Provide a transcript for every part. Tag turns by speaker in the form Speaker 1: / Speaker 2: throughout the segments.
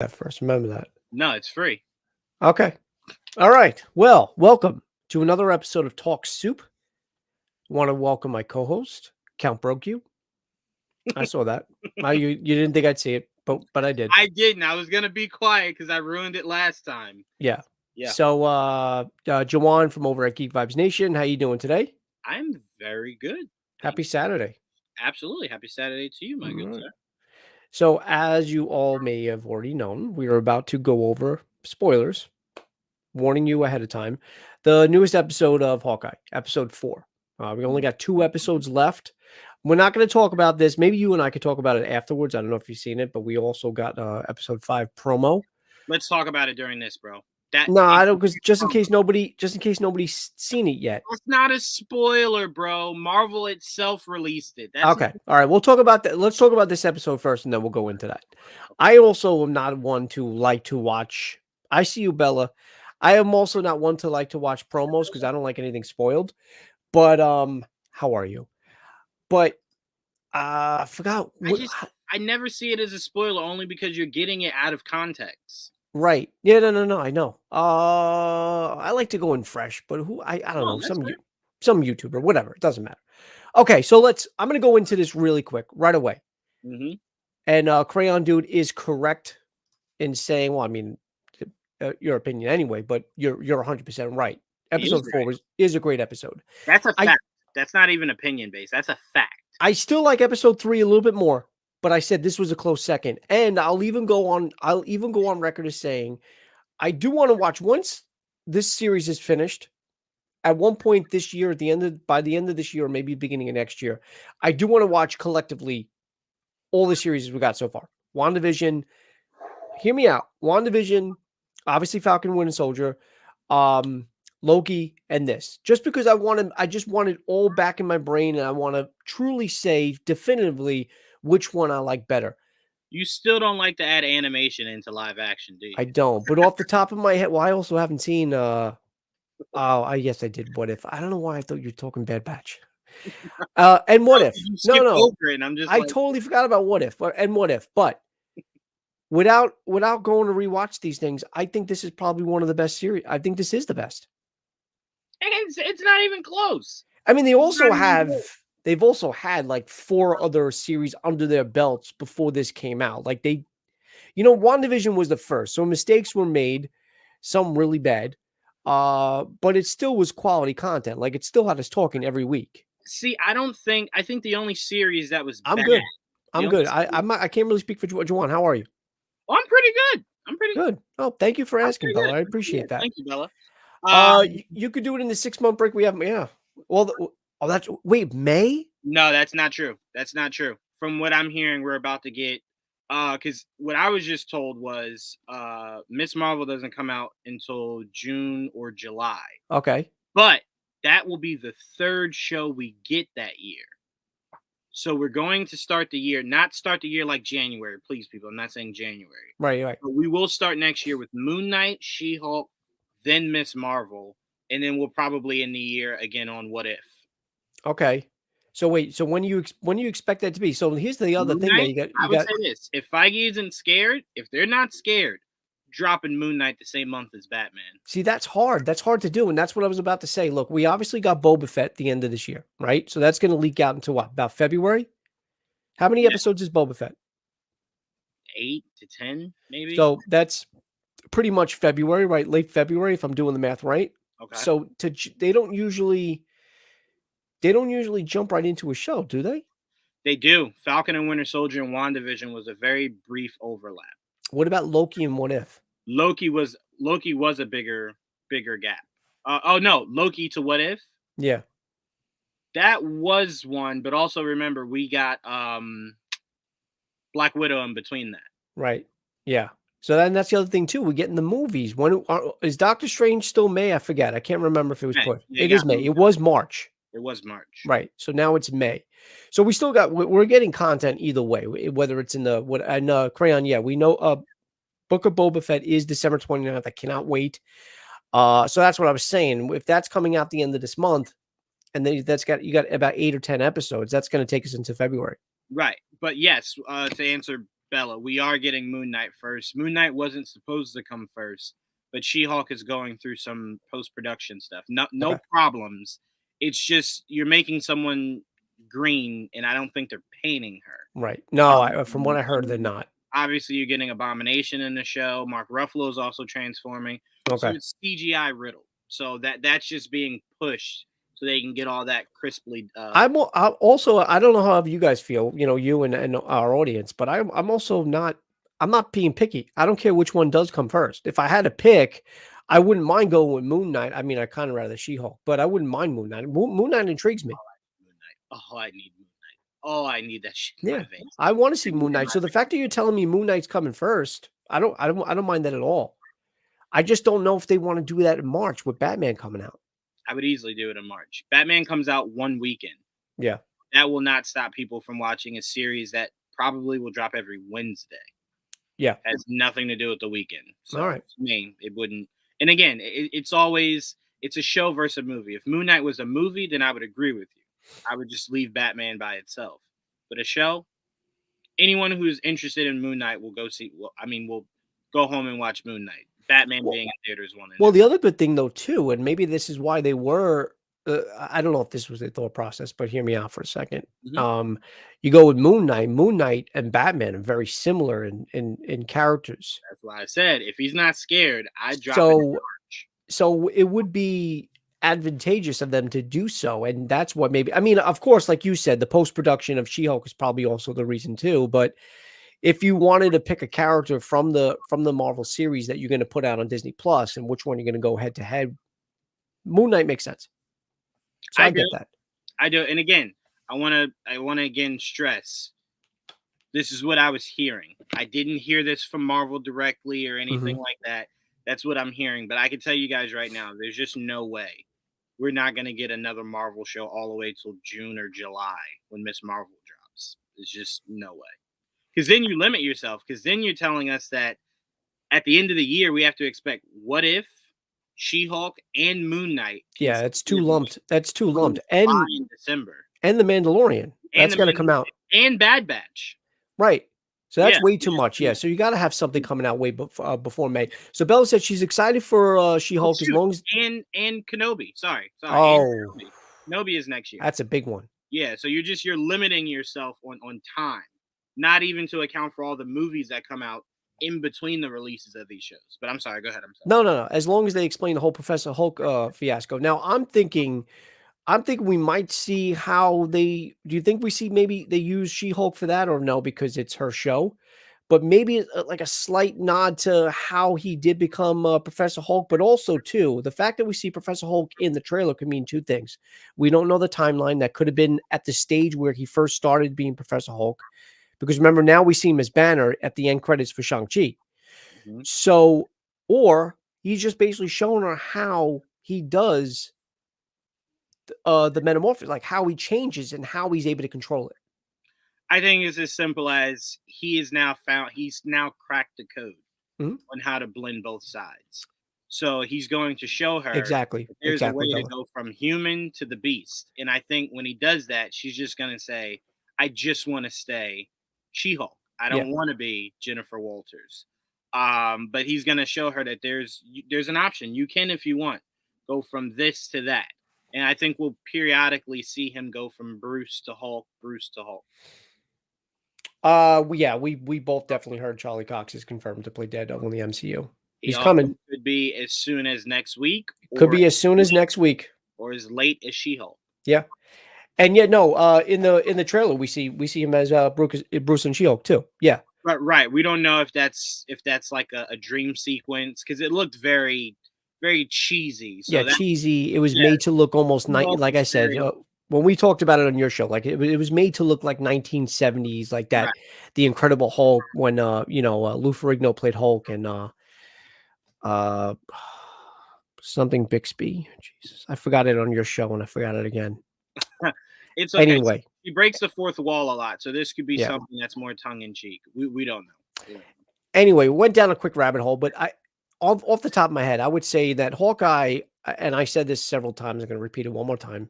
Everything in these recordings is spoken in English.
Speaker 1: That first. Remember that.
Speaker 2: No, it's free.
Speaker 1: Okay. All right. Well, welcome to another episode of Talk Soup. Want to welcome my co-host, Count Broke You. I saw that. You didn't think I'd see it, but I did.
Speaker 2: I didn't. I was gonna be quiet because I ruined it last time.
Speaker 1: Yeah.
Speaker 2: Yeah.
Speaker 1: So Jawan from over at Geek Vibes Nation, how you doing today?
Speaker 2: I'm very good.
Speaker 1: Happy Saturday.
Speaker 2: Absolutely. Happy Saturday to you, my good
Speaker 1: All right.
Speaker 2: sir.
Speaker 1: So as you all may have already known, we are about to go over spoilers. Warning you ahead of time. The newest episode of Hawkeye, episode 4. We only got 2 episodes left. We're not going to talk about this. Maybe you and I could talk about it afterwards. I don't know if you've seen it, but we also got episode 5 promo.
Speaker 2: Let's talk about it during this, bro.
Speaker 1: No, I don't, because just in case nobody's seen it yet.
Speaker 2: That's not a spoiler, bro. Marvel itself released it. That's
Speaker 1: Okay. All right. We'll talk about that. Let's talk about this episode first, and then we'll go into that. I also am not one to like to watch. I see you, Bella. I am also not one to like to watch promos because I don't like anything spoiled. But how are you? But I forgot.
Speaker 2: I never see it as a spoiler only because you're getting it out of context.
Speaker 1: Right. Yeah, no, I know. I like to go in fresh, but I don't know, some YouTuber, whatever. It doesn't matter. Okay, so I'm gonna go into this really quick, right away.
Speaker 2: Mm-hmm.
Speaker 1: And Crayon Dude is correct in saying, well, I mean, your opinion anyway, but you're 100% right. Episode 4 is a great episode.
Speaker 2: That's a fact. That's not even opinion based. That's a fact.
Speaker 1: I still like episode 3 a little bit more, but I said this was a close second. And I'll even go on record as saying I do want to watch once this series is finished. At one point this year, by the end of this year, or maybe beginning of next year, I do want to watch collectively all the series we got so far. WandaVision, hear me out. WandaVision, obviously Falcon, Winter Soldier, Loki, and this. Just because I just want it all back in my brain, and I want to truly say definitively which one I like better.
Speaker 2: You still don't like to add animation into live action, do you?
Speaker 1: I don't. But off the top of my head, well, I also haven't seen yes, I did. What If? I don't know why I thought you were talking Bad Batch. And What If? No. I totally forgot about What If. And What If? But without going to rewatch these things, I think this is probably one of the best series. I think this is the best.
Speaker 2: It's not even close.
Speaker 1: I mean, they've also had like 4 other series under their belts before this came out. Like WandaVision was the first, so mistakes were made, some really bad. But it still was quality content. Like it still had us talking every week.
Speaker 2: See, I think the only series that was bad.
Speaker 1: I'm good. I can't really speak for Juwan. How are you?
Speaker 2: Oh, I'm pretty good. I'm pretty
Speaker 1: good. Oh, thank you for asking, Bella. I appreciate that.
Speaker 2: Thank you, Bella.
Speaker 1: You could do it in the 6-month break we have. Yeah. Well, wait, May?
Speaker 2: No, that's not true. That's not true. From what I'm hearing, we're about to get because what I was just told was Miss Marvel doesn't come out until June or July.
Speaker 1: Okay.
Speaker 2: But that will be the 3rd show we get that year. So we're going to start the year, not start the year like January, please, people. I'm not saying January.
Speaker 1: Right.
Speaker 2: But we will start next year with Moon Knight, She-Hulk, then Miss Marvel, and then we'll probably end the year again on What If.
Speaker 1: Okay. So wait, so when you expect that to be? So here's the other thing that
Speaker 2: I would say this: if Feige isn't scared, if they're not scared, dropping Moon Knight the same month as Batman.
Speaker 1: See, that's hard. That's hard to do, and that's what I was about to say. Look, we obviously got Boba Fett at the end of this year, right? So that's going to leak out into what, about February? How many episodes is Boba Fett?
Speaker 2: 8 to 10, maybe.
Speaker 1: So that's pretty much February, right? Late February, if I'm doing the math right.
Speaker 2: Okay.
Speaker 1: So they don't usually jump right into a show, do they?
Speaker 2: They do. Falcon and Winter Soldier and WandaVision was a very brief overlap.
Speaker 1: What about Loki and What If?
Speaker 2: Loki was a bigger gap. Loki to What If?
Speaker 1: Yeah.
Speaker 2: That was one, but also remember we got Black Widow in between that.
Speaker 1: Right. Yeah. So then that's the other thing too. We're getting the movies. When is Doctor Strange still May? I forget. I can't remember if it was put. It is May. It was March.
Speaker 2: It was March.
Speaker 1: Right. So now it's May. So we still we're getting content either way, whether it's in the Crayon. Yeah, we know Book of Boba Fett is December 29th. I cannot wait. So that's what I was saying. If that's coming out the end of this month, and then you got about 8 or 10 episodes, that's going to take us into February.
Speaker 2: Right. But yes, to answer Bella, we are getting Moon Knight first. Moon Knight wasn't supposed to come first, but She-Hulk is going through some post-production stuff. No
Speaker 1: Okay.
Speaker 2: problems. It's just you're making someone green, and I don't think they're painting her.
Speaker 1: Right. No, from what I heard, they're
Speaker 2: And
Speaker 1: not.
Speaker 2: obviously, you're getting Abomination in the show. Mark Ruffalo is also transforming, so
Speaker 1: Okay.
Speaker 2: it's CGI riddle. So that's just being pushed so they can get all that crisply.
Speaker 1: I'm also, I don't know how you guys feel, you and our audience, but I'm also not, I'm not being picky. I don't care which one does come first. If I had to pick, I wouldn't mind going with Moon Knight. I mean, I kind of rather She-Hulk, but I wouldn't mind Moon Knight. Moon Knight intrigues me.
Speaker 2: Moon Knight. Oh, I need Moon Knight. Oh, I need that shit in
Speaker 1: Yeah,
Speaker 2: my veins.
Speaker 1: I want to see
Speaker 2: I need it
Speaker 1: Moon
Speaker 2: in
Speaker 1: Knight.
Speaker 2: my
Speaker 1: So the
Speaker 2: veins.
Speaker 1: fact that you're telling me Moon Knight's coming first, I don't mind that at all. I just don't know if they want to do that in March with Batman coming out.
Speaker 2: I would easily do it in March. Batman comes out one weekend.
Speaker 1: Yeah.
Speaker 2: That will not stop people from watching a series that probably will drop every Wednesday.
Speaker 1: Yeah.
Speaker 2: Has nothing to do with the weekend. So
Speaker 1: All right.
Speaker 2: to me, it wouldn't. And again, it's always it's a show versus a movie. If Moon Knight was a movie, then I would agree with you. I would just leave Batman by itself. But a show, anyone who's interested in Moon Knight will go see. Well, I mean, will go home and watch Moon Knight. Batman being in theaters one.
Speaker 1: Well, the other good thing though too, and maybe this is why they were. I don't know if this was their thought process, but hear me out for a second.
Speaker 2: Mhm.
Speaker 1: You go with Moon Knight. Moon Knight and Batman are very similar in characters.
Speaker 2: That's why I said if he's not scared, I'd drop it in
Speaker 1: So
Speaker 2: March.
Speaker 1: so it would be advantageous of them to do so, and that's what maybe. I mean, of course, like you said, the post production of She-Hulk is probably also the reason too. But if you wanted to pick a character from the Marvel series that you're going to put out on Disney Plus, and which one you're going to go head to head, Moon Knight makes sense. So
Speaker 2: I
Speaker 1: I
Speaker 2: do.
Speaker 1: get that.
Speaker 2: I do. And again, I wanna again stress this is what I was hearing. I didn't hear this from Marvel directly or anything
Speaker 1: Mhm.
Speaker 2: like that. That's what I'm hearing. But I can tell you guys right now, there's just no way we're not gonna get another Marvel show all the way till June or July when Miss Marvel drops. There's just no way. Because then you limit yourself. Because then you're telling us that at the end of the year we have to expect What If, She-Hulk, and Moon Knight
Speaker 1: Yeah, it's too
Speaker 2: consecutively
Speaker 1: lumped. That's too
Speaker 2: from
Speaker 1: lumped.
Speaker 2: July and December,
Speaker 1: And The Mandalorian.
Speaker 2: and
Speaker 1: That's
Speaker 2: the
Speaker 1: gotta come out.
Speaker 2: and Bad Batch.
Speaker 1: Right. So
Speaker 2: Yeah,
Speaker 1: that's way too
Speaker 2: there's just
Speaker 1: much. Yeah. So you gotta have something coming out way before May. So Bella said she's excited for
Speaker 2: oh
Speaker 1: She-Hulk as
Speaker 2: shoot,
Speaker 1: long as
Speaker 2: and Kenobi. Sorry, and
Speaker 1: oh,
Speaker 2: Kenobi. Kenobi is next year.
Speaker 1: that's a big one.
Speaker 2: Yeah, so you're limiting yourself on time, not even to account for all the movies that come out in between the releases of these shows. But I'm sorry, go ahead. I'm sorry.
Speaker 1: No. As long as they explain the whole Professor Hulk fiasco. Now I'm thinking we might see how they do you think we see maybe they use She-Hulk for that or no, because it's her show? But maybe like a slight nod to how he did become Professor Hulk, but also too the fact that we see Professor Hulk in the trailer could mean two things. We don't know the timeline. That could have been at the stage where he first started being Professor Hulk, because remember now we see him as Banner at the end credits for Shang-Chi.
Speaker 2: Mhm.
Speaker 1: So, or he's just basically showing her how he does the metamorphosis, like how he changes and how he's able to control it.
Speaker 2: I think it's as simple as he's now cracked the code
Speaker 1: Mhm.
Speaker 2: on how to blend both sides. So he's going to show her
Speaker 1: Exactly,
Speaker 2: that there's a
Speaker 1: exactly,
Speaker 2: way to
Speaker 1: Bella.
Speaker 2: go from human to the beast. And I think when he does that, she's just going to say, I just want to stay She Hulk. I
Speaker 1: Yeah.
Speaker 2: don't want to be Jennifer Walters. But he's going to show her that there's an option. You can, if you want, go from this to that. And I think we'll periodically see him go from Bruce to Hulk, Bruce to Hulk.
Speaker 1: Yeah, we both definitely heard Charlie Cox is confirmed to play Daredevil in the MCU.
Speaker 2: He
Speaker 1: He's
Speaker 2: also
Speaker 1: coming.
Speaker 2: could be as soon as next week,
Speaker 1: Could be as soon as next week.
Speaker 2: or as late as She-Hulk.
Speaker 1: Yeah. And yet, no, in the trailer we see him as Bruce and She-Hulk too. Yeah.
Speaker 2: Right. We don't know if that's like a dream sequence because it looked very, very cheesy. So
Speaker 1: Yeah,
Speaker 2: that
Speaker 1: cheesy. It was
Speaker 2: yeah,
Speaker 1: made to look almost
Speaker 2: She-Hulk
Speaker 1: like I
Speaker 2: is
Speaker 1: said,
Speaker 2: very
Speaker 1: when we talked about it on your show, like it was made to look like 1970s, like that,
Speaker 2: right.
Speaker 1: the Incredible Hulk when Lou Ferrigno played Hulk and uh something Bixby. Jesus, I forgot it on your show and I forgot it again.
Speaker 2: It's okay.
Speaker 1: Anyway,
Speaker 2: He breaks the fourth wall a lot, so this could be
Speaker 1: yeah.
Speaker 2: something that's more tongue in cheek. We don't know. We don't know.
Speaker 1: Anyway, went down a quick rabbit hole, but I off the top of my head, I would say that Hawkeye, and I said this several times, I'm going to repeat it one more time.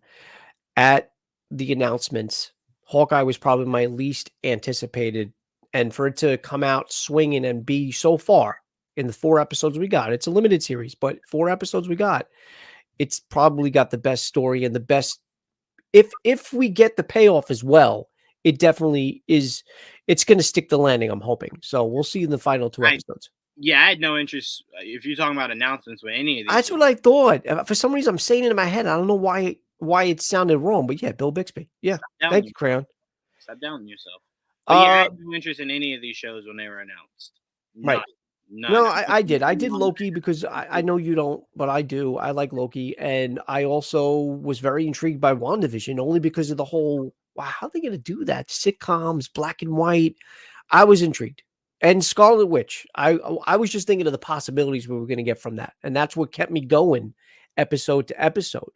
Speaker 1: At the announcements, Hawkeye was probably my least anticipated And for it to come out swinging and be so far in the 4 episodes we got, it's a limited series, but 4 episodes we got, it's probably got the best story and the best. If we get the payoff as well, it definitely is. It's going to stick the landing. I'm hoping. So we'll see in the final 2
Speaker 2: I
Speaker 1: episodes.
Speaker 2: Yeah, I had no interest. If you're talking about announcements with any of these,
Speaker 1: That's what I thought. For some reason, I'm saying it in my head. I don't know why it sounded wrong, but yeah, Bill Bixby. Yeah, thank you, Crayon.
Speaker 2: stop doubting yourself. But yeah, I
Speaker 1: Uh,
Speaker 2: had no interest in any of these shows when they were announced. None,
Speaker 1: right.
Speaker 2: none.
Speaker 1: No,
Speaker 2: I
Speaker 1: I
Speaker 2: wasn't
Speaker 1: did. I
Speaker 2: even
Speaker 1: did
Speaker 2: on the
Speaker 1: Loki because I know you don't, but I do. I like Loki, and I also was very intrigued by WandaVision only because of the whole. Wow, how are they going to do that? Sitcoms, black and white. I was intrigued. And Scarlet Witch. I was just thinking of the possibilities we were going to get from that, and that's what kept me going, episode to episode.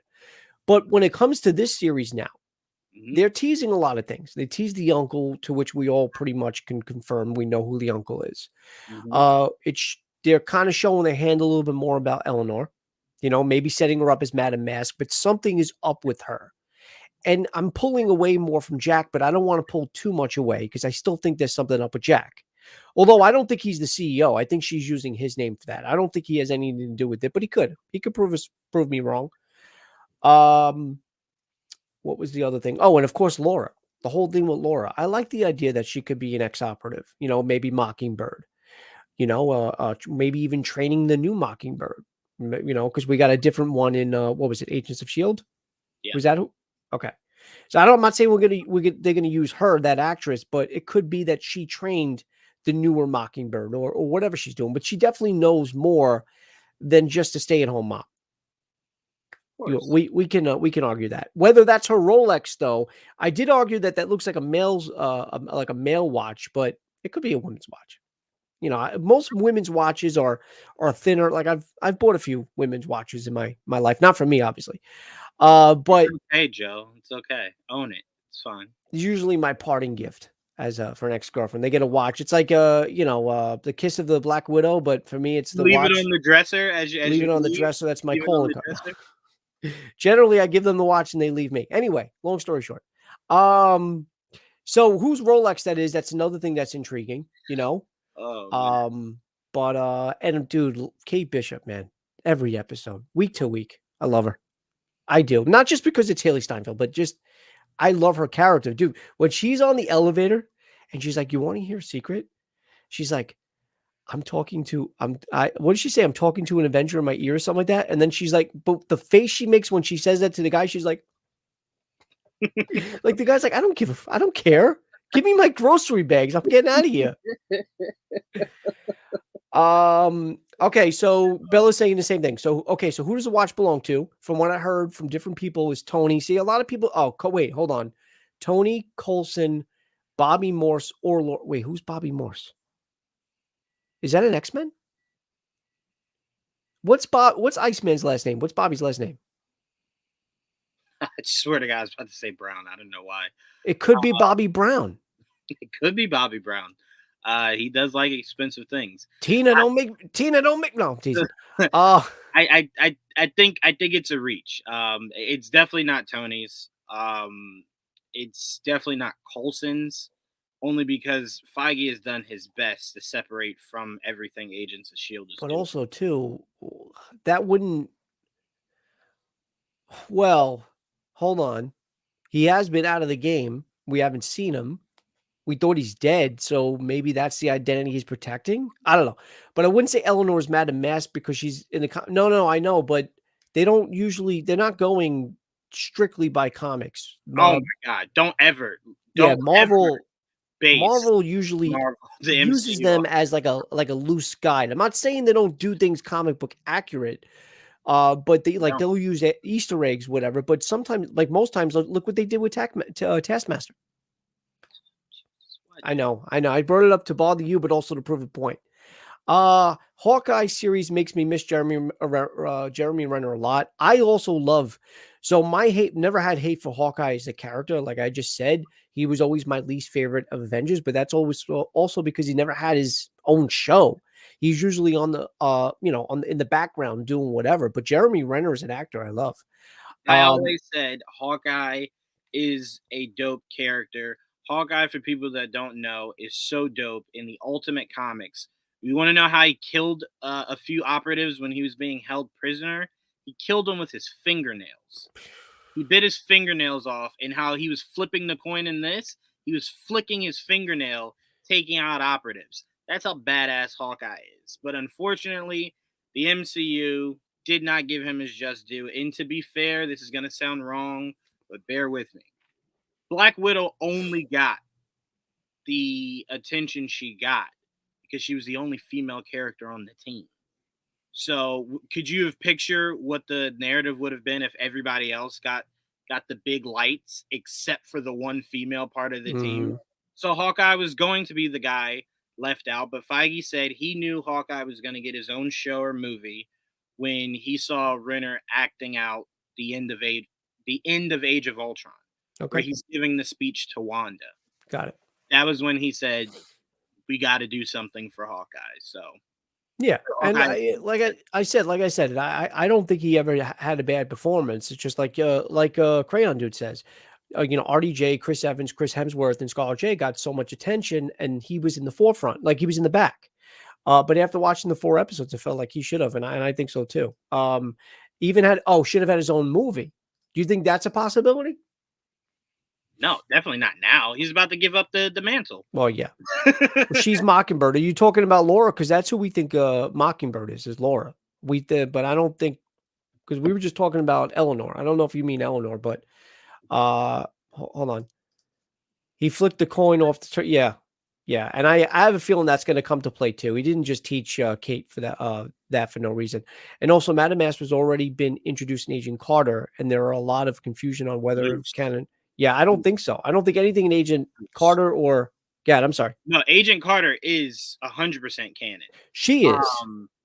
Speaker 1: But when it comes to this series now,
Speaker 2: Mhm,
Speaker 1: they're teasing a lot of things. They tease the uncle, to which we all pretty much can confirm we know who the uncle is.
Speaker 2: mhm.
Speaker 1: They're kind of showing their hand a little bit more about Eleanor, maybe setting her up as Madame Mask, but something is up with her. And I'm pulling away more from Jack, but I don't want to pull too much away because I still think there's something up with Jack. Although I don't think he's the CEO. I think she's using his name for that. I don't think he has anything to do with it, but he could. He could prove me wrong. Um, what was the other thing? Oh, and of course, Laura. The whole thing with Laura. I like the idea that she could be an ex-operative, maybe Mockingbird, maybe even training the new Mockingbird, because we got a different one in, what was it, Agents of S.H.I.E.L.D.?
Speaker 2: Yeah,
Speaker 1: Was that who? Okay. So I'm not saying they're gonna use her, that actress, but it could be that she trained the newer Mockingbird or whatever she's doing, but she definitely knows more than just a stay-at-home mom.
Speaker 2: of course.
Speaker 1: We can argue that. Whether that's her Rolex, though, I did argue that looks like a male's like a male watch, but it could be a woman's watch. Most women's watches are thinner. Like I've bought a few women's watches in my life, not for me, obviously.
Speaker 2: It's
Speaker 1: But
Speaker 2: okay, Joe. It's okay. Own it. It's fine.
Speaker 1: usually my parting gift as for an ex-girlfriend. They get a watch. It's like the kiss of the Black Widow, but for me it's the
Speaker 2: Leave it on
Speaker 1: watch.
Speaker 2: the dresser as
Speaker 1: Leave
Speaker 2: you
Speaker 1: it on the
Speaker 2: leave.
Speaker 1: dresser. That's my
Speaker 2: Leave it on
Speaker 1: calling
Speaker 2: the
Speaker 1: card.
Speaker 2: dresser.
Speaker 1: Generally, I give them the watch and they leave me. Anyway, long story short. Um, so whose Rolex that is, that's another thing that's intriguing, you know.
Speaker 2: Oh man.
Speaker 1: Um, but and dude, Kate Bishop, man, every episode, week to week, I love her. I do. Not just because it's Haley Steinfeld, but just I love her character. Dude, when she's on the elevator and she's like, "You want to hear a secret?" She's like, what did she say? I'm talking to an Avenger in my ear or something like that. And then she's like, but the face she makes when she says that to the guy, she's like the guy's like, I don't care. Give me my grocery bags. I'm getting out of here. Okay, so Bella's saying the same thing. So okay, so who does the watch belong to? From what I heard from different people is Tony. See, a lot of people. Oh, wait, hold on. Tony Colson, Bobby Morse, or wait, who's Bobby Morse? Is that an X-Men? What's Iceman's last name? What's Bobby's last name?
Speaker 2: I swear to God, I was about to say Brown. I don't know why.
Speaker 1: It could be Bobby Brown.
Speaker 2: It could be Bobby Brown. He does like expensive things.
Speaker 1: Tina, don't make no, I'm teasing. Uh
Speaker 2: I think it's a reach. It's definitely not Tony's. It's definitely not Colson's. Only because Feige has done his best to separate from everything Agents of Shield is
Speaker 1: but
Speaker 2: doing.
Speaker 1: also too, that wouldn't well, hold on. He has been out of the game. We haven't seen him. We thought he's dead, so maybe that's the identity he's protecting. I don't know, but I wouldn't say Eleanor's Madame Mask because she's in the no, I know, but they're not going strictly by comics.
Speaker 2: Oh my God!
Speaker 1: Yeah,
Speaker 2: don't ever base
Speaker 1: Marvel usually
Speaker 2: Marvel the
Speaker 1: uses
Speaker 2: MCU
Speaker 1: them
Speaker 2: off.
Speaker 1: as like a loose guide. I'm not saying they don't do things comic book accurate, but
Speaker 2: Don't.
Speaker 1: they'll use Easter eggs, whatever. But sometimes, like most times, look what they did with Taskmaster.
Speaker 2: What?
Speaker 1: I know. I brought it up to bother you, but also to prove a point. Hawkeye series makes me miss Jeremy Renner a lot. I also love. So my hate never had hate for Hawkeye as a character. Like I just said, he was always my least favorite of Avengers, but that's always also because he never had his own show. He's usually on the in the background doing whatever. But Jeremy Renner is an actor I love.
Speaker 2: I
Speaker 1: Um,
Speaker 2: always said Hawkeye is a dope character, Hawkeye, for people that don't know, is so dope in the Ultimate Comics. You want to know how he killed a few operatives when he was being held prisoner? He killed them with his fingernails. He bit his fingernails off, and how he was flipping the coin in this, he was flicking his fingernail, taking out operatives. That's how badass Hawkeye is. But unfortunately, the MCU did not give him his just due. And to be fair, this is going to sound wrong, but bear with me. Black Widow only got the attention she got because she was the only female character on the team. So could you have pictured what the narrative would have been if everybody else got the big lights except for the one female part of the team? So Hawkeye was going to be the guy left out, but Feige said he knew Hawkeye was going to get his own show or movie when he saw Renner acting out the end of Age of Ultron, where he's giving the speech to Wanda.
Speaker 1: Got it.
Speaker 2: That was when he said, "We got to do something for Hawkeye." So
Speaker 1: yeah, and like I said, I don't think he ever had a bad performance. It's just like Crayon Dude says, RDJ, Chris Evans, Chris Hemsworth, and Scarlett J got so much attention, and he was in the forefront, like he was in the back. But after watching the 4 episodes, it felt like he should have, and I think so too. Should have had his own movie. Do you think that's a possibility?
Speaker 2: No, definitely not now. He's about to give up the mantle.
Speaker 1: Well, yeah. She's Mockingbird. Are you talking about Laura? Because that's who we think Mockingbird is Laura. But I don't think, because we were just talking about Eleanor. I don't know if you mean Eleanor, but hold on. He flicked the coin off the yeah. Yeah, and I have a feeling that's going to come to play too. He didn't just teach Kate for that for no reason. And also, Madame Mask has already been introduced in Agent Carter, and there are a lot of confusion on whether it's canon. Yeah, I don't think so. I don't think anything in Agent Carter or I'm sorry.
Speaker 2: No, Agent Carter is 100% canon.
Speaker 1: She is.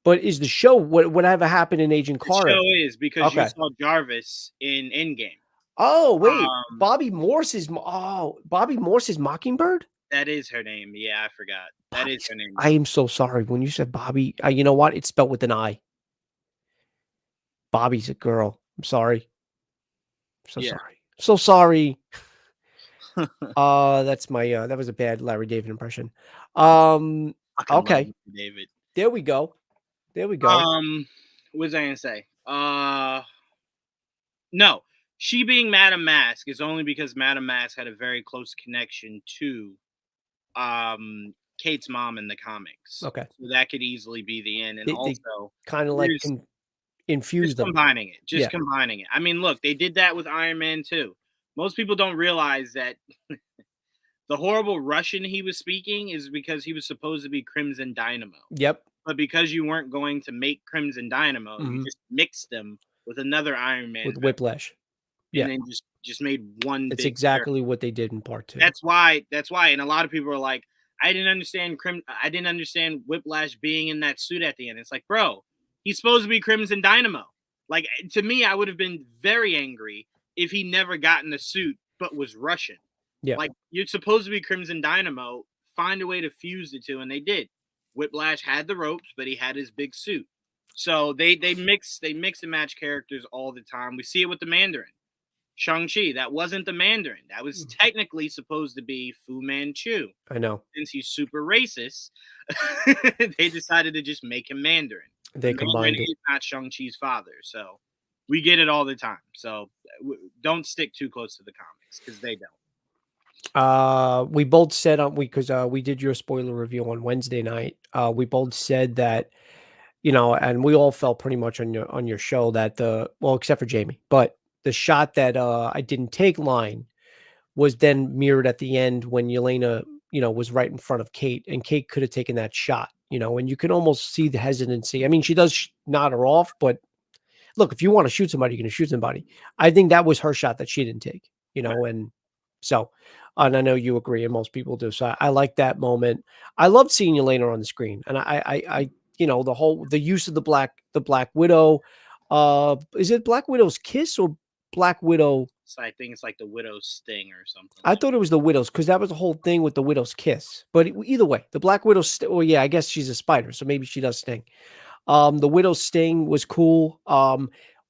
Speaker 1: But is the show whatever happened in Agent Carter?
Speaker 2: The show is because you saw Jarvis in Endgame.
Speaker 1: Oh wait, Bobby Morse is Mockingbird.
Speaker 2: That is her name. Yeah, I forgot. That is her name.
Speaker 1: I am so sorry. When you said Bobby, you know what? It's spelled with an I. Bobby's a girl. I'm sorry. Sorry. So sorry. That's my that was a bad Larry David impression. Okay.
Speaker 2: David.
Speaker 1: There we go. What
Speaker 2: was I gonna say? No. She being Madame Mask is only because Madame Mask had a very close connection to Kate's mom in the comics.
Speaker 1: Okay.
Speaker 2: So that could easily be the end. And also
Speaker 1: kind of like infuse them.
Speaker 2: Combining it. Combining it. I mean, look, they did that with Iron Man too. Most people don't realize that the horrible Russian he was speaking is because he was supposed to be Crimson Dynamo.
Speaker 1: Yep.
Speaker 2: But because you weren't going to make Crimson Dynamo, you just mixed them with another Iron Man.
Speaker 1: With Whiplash. Yeah.
Speaker 2: And then just made one.
Speaker 1: That's exactly what they did in part 2.
Speaker 2: That's why. And a lot of people are like, I didn't understand Whiplash being in that suit at the end. It's like, bro, he's supposed to be Crimson Dynamo. Like, to me, I would have been very angry if he never got in the suit but was Russian.
Speaker 1: Yeah.
Speaker 2: Like, you're supposed to be Crimson Dynamo. Find a way to fuse the two, and they did. Whiplash had the ropes, but he had his big suit. So they mix and match characters all the time. We see it with the Mandarin. Shang-Chi, that wasn't the Mandarin. That was technically supposed to be Fu Manchu.
Speaker 1: I know.
Speaker 2: Since he's super racist, they decided to just make him Mandarin.
Speaker 1: They combined it.
Speaker 2: He's not Shang-Chi's father, so we get it all the time. So don't stick too close to the comics because they don't.
Speaker 1: We both said because we did your spoiler review on Wednesday night. We both said that, and we all felt pretty much on your show that except for Jamie, but the shot that I didn't take line was then mirrored at the end when Yelena, was right in front of Kate, and Kate could have taken that shot, and you can almost see the hesitancy. I mean, she does nod her off, but look, if you want to shoot somebody, you're going to shoot somebody. I think that was her shot that she didn't take, and so, and I know you agree, and most people do. So I like that moment. I loved seeing Yelena on the screen, and I the use of the Black Widow. Is it Black Widow's kiss or Black Widow?
Speaker 2: So I think it's like the Widow's sting or something.
Speaker 1: I thought it was the Widow's because that was the whole thing with the Widow's kiss. But either way, the Black Widow's I guess she's a spider, so maybe she does sting. The Widow's sting was cool.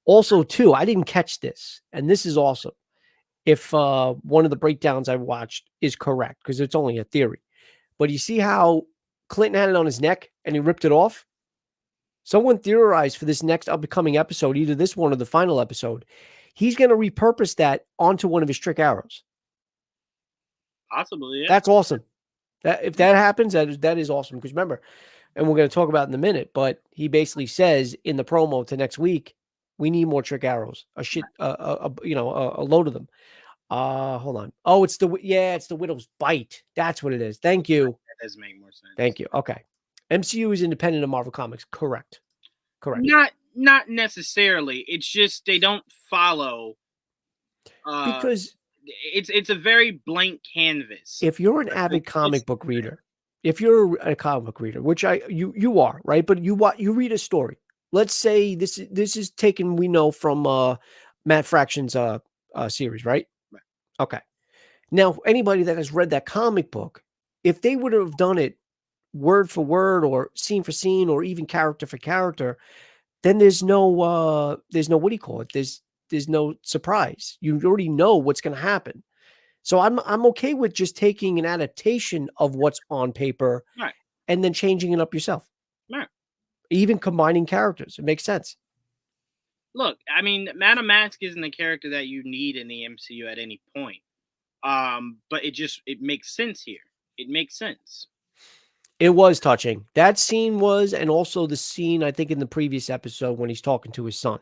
Speaker 1: Also, too, I didn't catch this, and this is awesome. if one of the breakdowns I watched is correct, because it's only a theory. But you see how Clinton had it on his neck and he ripped it off? Someone theorized for this next upcoming episode, either this one or the final episode, he's going to repurpose that onto one of his trick arrows.
Speaker 2: Possibly, yeah.
Speaker 1: That's awesome. If that happens, that is awesome. Because remember, and we're going to talk about it in a minute, but he basically says in the promo to next week, we need more trick arrows. A load of them. Hold on. Oh, it's the Widow's Bite. That's what it is. Thank you.
Speaker 2: That does make more sense.
Speaker 1: Thank you. Okay. MCU is independent of Marvel Comics. Correct.
Speaker 2: Not necessarily. It's just they don't follow.
Speaker 1: Because
Speaker 2: it's a very blank canvas.
Speaker 1: if you're an avid comic book reader, which you are, right? But you read a story. Let's say this is taken, we know, from Matt Fraction's series, right?
Speaker 2: Right.
Speaker 1: Okay. Now, anybody that has read that comic book, if they would have done it word for word or scene for scene or even character for character, then there's no what do you call it? There's no surprise. You already know what's going to happen. So I'm okay with just taking an adaptation of what's on paper,
Speaker 2: right,
Speaker 1: and then changing it up yourself.
Speaker 2: Right.
Speaker 1: Even combining characters. It makes sense.
Speaker 2: Look, I mean, Madam Mask isn't a character that you need in the MCU at any point. But it makes sense here. It makes sense.
Speaker 1: It was touching. That scene was, and also the scene, I think, in the previous episode when he's talking to his son.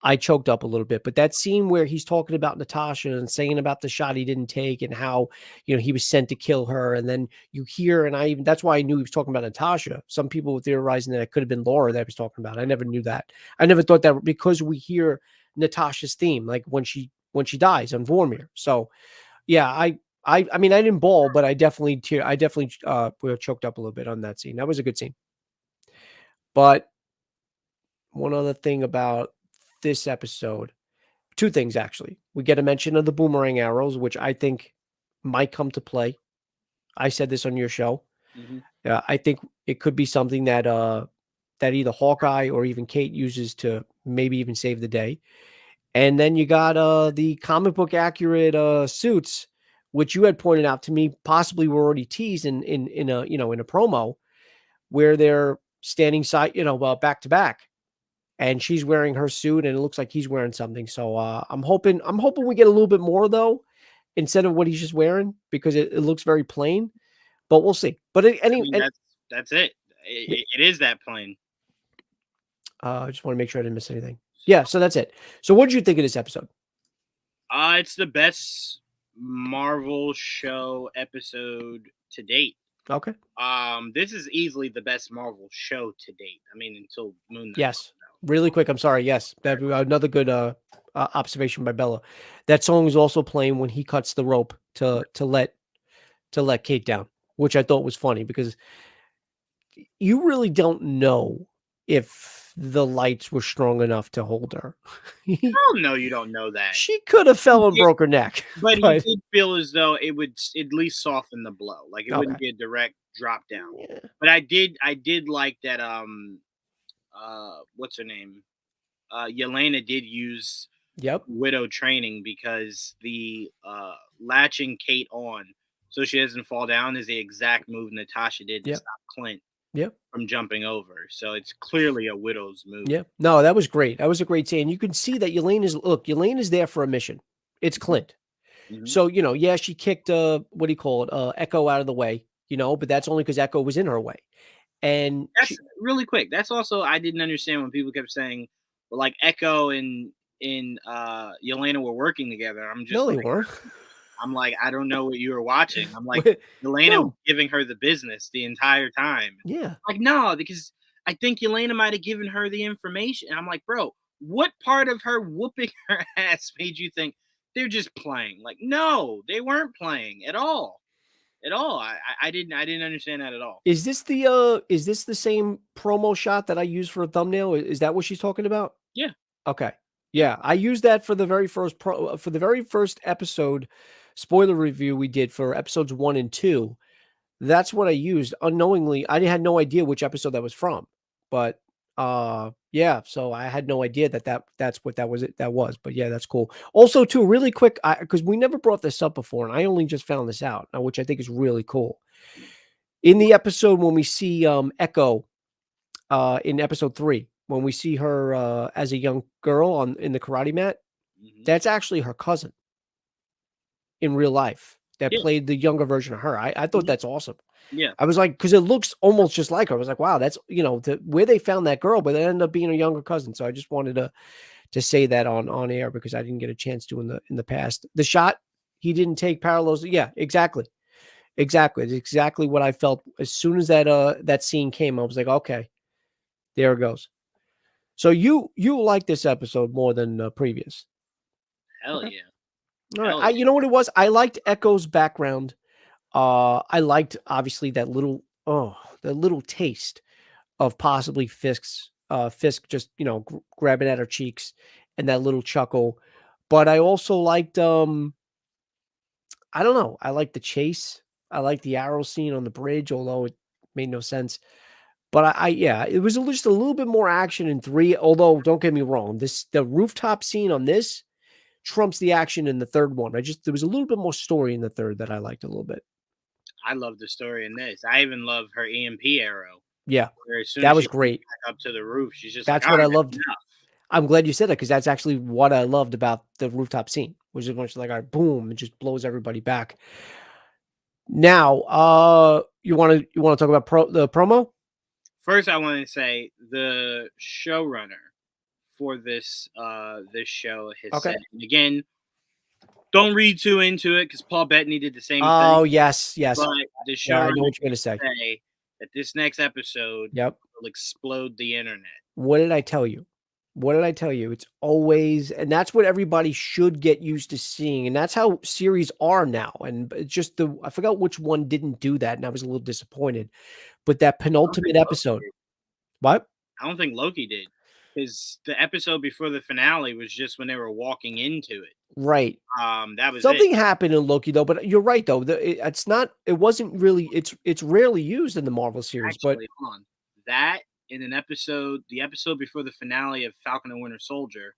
Speaker 1: I choked up a little bit, but that scene where he's talking about Natasha and saying about the shot he didn't take and how, he was sent to kill her. And then you hear, and that's why I knew he was talking about Natasha. Some people were theorizing that it could have been Laura that he was talking about. I never knew that. I never thought that, because we hear Natasha's theme, like when she dies on Vormir. So yeah, I mean, I didn't bawl, but I definitely choked up a little bit on that scene. That was a good scene. But one other thing about this episode, two things actually. We get a mention of the boomerang arrows, which I think might come to play. I said this on your show.
Speaker 2: Mm-hmm.
Speaker 1: I think it could be something that that either Hawkeye or even Kate uses to maybe even save the day. And then you got the comic book accurate suits, which you had pointed out to me, possibly were already teased in a promo, where they're standing side, back to back. And she's wearing her suit, and it looks like he's wearing something. So I'm hoping we get a little bit more though, instead of what he's just wearing, because it looks very plain. But we'll see. But
Speaker 2: that's it. It is that plain.
Speaker 1: I just want to make sure I didn't miss anything. Yeah, so that's it. So what did you think of this episode?
Speaker 2: It's the best Marvel show episode to date.
Speaker 1: Okay.
Speaker 2: This is easily the best Marvel show to date. I mean, until Moon Knight.
Speaker 1: Yes. Really quick. I'm sorry. Yes. That another good observation by Bella. That song is also playing when he cuts the rope to let Kate down, which I thought was funny, because you really don't know if the lights were strong enough to hold her.
Speaker 2: Oh no, you don't know that.
Speaker 1: She could have fell and broke her neck.
Speaker 2: But he did feel as though it would at least soften the blow. Like it wouldn't be a direct drop down.
Speaker 1: Yeah.
Speaker 2: But I did like that what's her name? Yelena did use Widow training, because the latching Kate on so she doesn't fall down is the exact move Natasha did to stop Clint from jumping over. So it's clearly a Widow's move.
Speaker 1: Yeah. No, that was great. That was a great scene. You can see that Yelena's there for a mission. It's Clint. Mm-hmm. So, she kicked what do you call it? Echo out of the way, but that's only because Echo was in her way. And
Speaker 2: that's really quick. That's also, I didn't understand when people kept saying, well, like Echo and Yelena were working together. I'm just
Speaker 1: they weren't.
Speaker 2: I'm like, I don't know what you were watching. I'm like, Yelena was giving her the business the entire time.
Speaker 1: Yeah.
Speaker 2: Like, no, because I think Yelena might have given her the information. I'm like, bro, what part of her whooping her ass made you think they're just playing? Like, no, they weren't playing at all. At all. I didn't understand that at all.
Speaker 1: Is this the same promo shot that I used for a thumbnail? Is that what she's talking about?
Speaker 2: Yeah.
Speaker 1: Okay. Yeah, I used that for the very first episode spoiler review we did for episodes 1 and 2. That's what I used unknowingly. I had no idea which episode that was from, but Yeah, so I had no idea that's what that was, but yeah, that's cool. Also, too, really quick, because we never brought this up before, and I only just found this out, which I think is really cool. In the episode when we see Echo, in episode 3, when we see her as a young girl in the karate mat, that's actually her cousin in real life that
Speaker 2: Yeah.
Speaker 1: played the younger version of her. I thought that's awesome.
Speaker 2: Yeah.
Speaker 1: I was like, because it looks almost just like her. I was like, wow, that's where they found that girl, but it ended up being a younger cousin. So I just wanted to say that on air because I didn't get a chance to in the past. The shot he didn't take parallels. Yeah, exactly. Exactly. It's exactly what I felt as soon as that scene came. I was like, okay, there it goes. So you like this episode more than previous.
Speaker 2: Hell
Speaker 1: Okay.
Speaker 2: yeah.
Speaker 1: All right.
Speaker 2: Hell yeah.
Speaker 1: You know what it was? I liked Echo's background. I liked obviously the little taste of possibly Fisk just, grabbing at her cheeks and that little chuckle. But I also liked I don't know, I liked the chase. I liked the arrow scene on the bridge, although it made no sense. But yeah, it was just a little bit more action in 3, although don't get me wrong, the rooftop scene on this trumps the action in the third one. There was a little bit more story in the third that I liked a little bit.
Speaker 2: I love the story in this. I even love her EMP arrow.
Speaker 1: Yeah,
Speaker 2: Where as soon
Speaker 1: that
Speaker 2: as
Speaker 1: was
Speaker 2: she comes
Speaker 1: great.
Speaker 2: back up to the roof, she's just like,
Speaker 1: That's
Speaker 2: all
Speaker 1: what
Speaker 2: right,
Speaker 1: I
Speaker 2: that's
Speaker 1: loved.
Speaker 2: enough.
Speaker 1: I'm glad you said that because that's actually what I loved about the rooftop scene, which is when she's like, all right, boom, it just blows everybody back. Now, you wanna talk about the promo?
Speaker 2: First, I want to say the showrunner for this show has
Speaker 1: Okay.
Speaker 2: said, and again, don't read too into it because Paul Bettany did the same thing.
Speaker 1: Oh, yes, yes.
Speaker 2: But the
Speaker 1: Yeah, I know
Speaker 2: showrunner
Speaker 1: what you're gonna
Speaker 2: did
Speaker 1: say.
Speaker 2: say that this next episode
Speaker 1: Yep.
Speaker 2: will explode the internet.
Speaker 1: What did I tell you? What did I tell you? It's always and that's what everybody should get used to seeing, and that's how series are now, and it's just I forgot which one didn't do that, and I was a little disappointed, but that
Speaker 2: I don't think
Speaker 1: penultimate
Speaker 2: Loki
Speaker 1: episode.
Speaker 2: did.
Speaker 1: What?
Speaker 2: I don't think Loki did because the episode before the finale was just when they were walking into it.
Speaker 1: Right.
Speaker 2: That was it.
Speaker 1: Something happened in Loki though, but you're right though. It's not. It wasn't really. It's rarely used in the Marvel series, but
Speaker 2: Actually, hold on. That in an episode, the episode before the finale of Falcon and Winter Soldier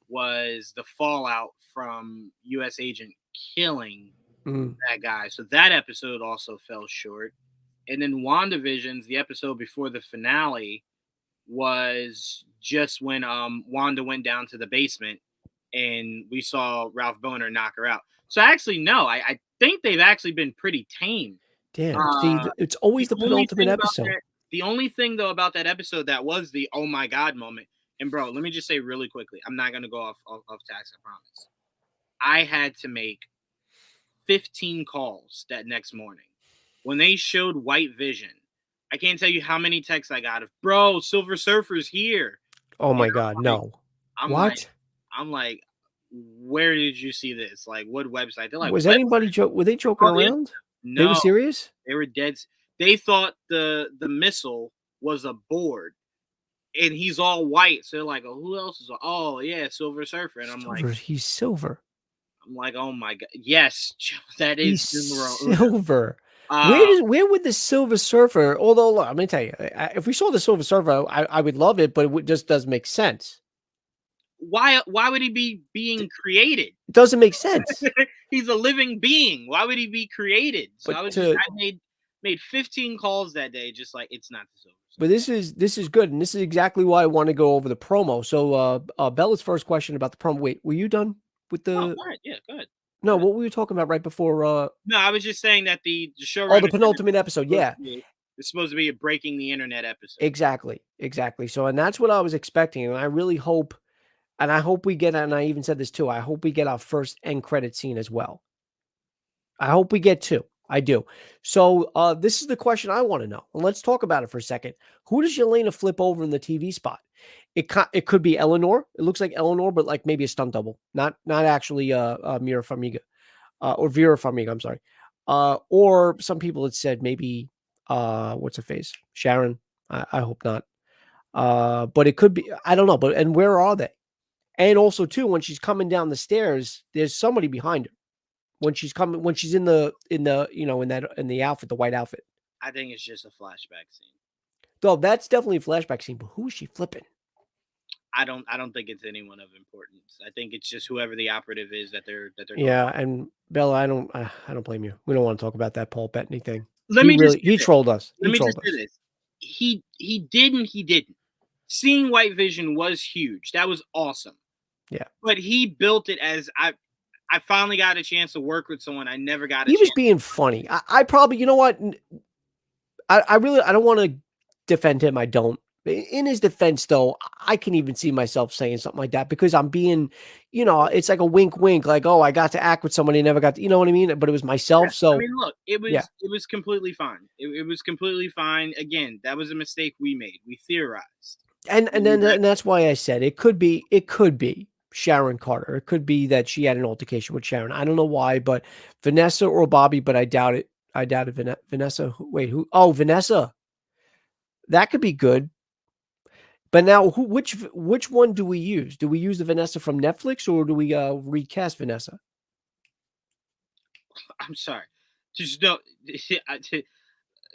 Speaker 2: was the fallout from U.S. Agent killing
Speaker 1: mm,
Speaker 2: that guy. So that episode also fell short. And then WandaVision's the episode before the finale was just when Wanda went down to the basement and we saw Ralph Boner knock her out. So actually, no, I think they've actually been pretty tame.
Speaker 1: damn. See,
Speaker 2: Uh,
Speaker 1: it's
Speaker 2: the
Speaker 1: always the
Speaker 2: only
Speaker 1: penultimate
Speaker 2: thing about
Speaker 1: episode.
Speaker 2: that, the only thing though about that episode that was the oh my god moment. And bro, let me just say really quickly, I'm not gonna go off task, I promise. I had to make 15 calls that next morning. When they showed White Vision, I can't tell you how many texts I got of bro, Silver Surfer's here.
Speaker 1: Oh
Speaker 2: And
Speaker 1: my god,
Speaker 2: like,
Speaker 1: no.
Speaker 2: I'm like,
Speaker 1: What?
Speaker 2: I'm like, where did you see this? Like, what website? They're like,
Speaker 1: Was
Speaker 2: website?
Speaker 1: anybody were they joking
Speaker 2: Oh, yeah.
Speaker 1: around? They were
Speaker 2: No,
Speaker 1: serious?
Speaker 2: they were dead. They thought the missile was a board, and he's all white. So they're like, oh, who else is? Oh, yeah, Silver Surfer. And
Speaker 1: Silver. He's silver.
Speaker 2: I'm like, oh my god, yes, that
Speaker 1: He's
Speaker 2: is numero uno.
Speaker 1: silver.
Speaker 2: Uh,
Speaker 1: Where would the Silver Surfer? Although, look, I'm gonna tell you, if we saw the Silver Surfer, I would love it, but just doesn't make sense.
Speaker 2: why would he be being created?
Speaker 1: It doesn't make sense.
Speaker 2: He's a living being. Why would he be created? So
Speaker 1: But
Speaker 2: I made 15 calls that day, just like it's not the Silver Surfer.
Speaker 1: But this is good, and this is exactly why I want to go over the promo. So, Bella's first question about the promo. Wait, were you done with
Speaker 2: Oh,
Speaker 1: the?
Speaker 2: all right, yeah, go ahead.
Speaker 1: No, what were you talking about right before?
Speaker 2: No, I was just saying that the
Speaker 1: Oh, the
Speaker 2: showrunner
Speaker 1: penultimate episode. Yeah,
Speaker 2: it's supposed to be a breaking the internet episode.
Speaker 1: exactly, exactly. So, and that's what I was expecting, and I really hope, and I hope we get, and I even said this too. I hope we get our first end credit scene as well. I hope we get two. I do. So, this is the question I want to know. And let's talk about it for a second. Who does Yelena flip over in the TV spot? It could be Eleanor. It looks like Eleanor, but like maybe a stunt double, not actually Mira Farmiga or Vera Farmiga. I'm sorry. Or some people had said maybe what's her face, Sharon. I hope not. But it could be. I don't know. But and where are they? And also too, when she's coming down the stairs, there's somebody behind her. When she's in the in the outfit, the white outfit.
Speaker 2: I think it's just a flashback scene.
Speaker 1: Though that's definitely a flashback scene, but who is she flipping?
Speaker 2: I don't think it's anyone of importance. I think it's just whoever the operative is that they're going.
Speaker 1: Yeah, and Bella, I don't blame you. We don't want to talk about that Paul Bettany thing.
Speaker 2: Let me just say
Speaker 1: He
Speaker 2: this.
Speaker 1: trolled us.
Speaker 2: Let
Speaker 1: He
Speaker 2: me just
Speaker 1: trolled
Speaker 2: say
Speaker 1: us.
Speaker 2: this. He did and he didn't. Seeing White Vision was huge. That was awesome.
Speaker 1: Yeah.
Speaker 2: But he built it as I finally got a chance to work with someone I never got a
Speaker 1: He was
Speaker 2: chance.
Speaker 1: being funny. I probably, you know what? I really, I don't want to defend him. I don't. In his defense, though, I can even see myself saying something like that because I'm being, it's like a wink, wink, like, oh, I got to act with somebody, never got to, you know what I mean? But it was myself.
Speaker 2: I
Speaker 1: So,
Speaker 2: mean, look, it
Speaker 1: yeah.
Speaker 2: was completely fine. It was completely fine. Again, that was a mistake we made. We theorized.
Speaker 1: And that's why I said it could be Sharon Carter. It could be that she had an altercation with Sharon. I don't know why, but Vanessa or Bobby, but I doubt it. I doubt it. Vanessa. Wait, who? Oh, Vanessa. That could be good. But now, which one do we use? Do we use the Vanessa from Netflix or do we recast Vanessa?
Speaker 2: I'm sorry. There's no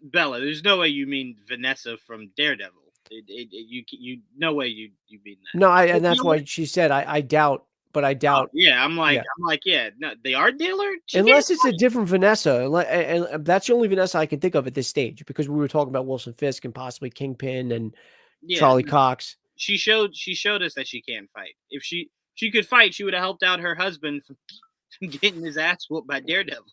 Speaker 2: Bella. There's no way you mean Vanessa from Daredevil. You no way you mean that.
Speaker 1: No,
Speaker 2: But
Speaker 1: and
Speaker 2: you
Speaker 1: that's
Speaker 2: know what?
Speaker 1: why she said I doubt, but I
Speaker 2: Oh,
Speaker 1: doubt.
Speaker 2: yeah,
Speaker 1: Yeah.
Speaker 2: I'm like, yeah, no, the art dealer. She can't
Speaker 1: Unless it's a
Speaker 2: fight.
Speaker 1: different Vanessa, and that's the only Vanessa I can think of at this stage because we were talking about Wilson Fisk and possibly Kingpin and
Speaker 2: Yeah,
Speaker 1: Charlie
Speaker 2: no,
Speaker 1: Cox.
Speaker 2: she showed us that she can fight. If she could fight, she would have helped out her husband from getting his ass whooped by Daredevil.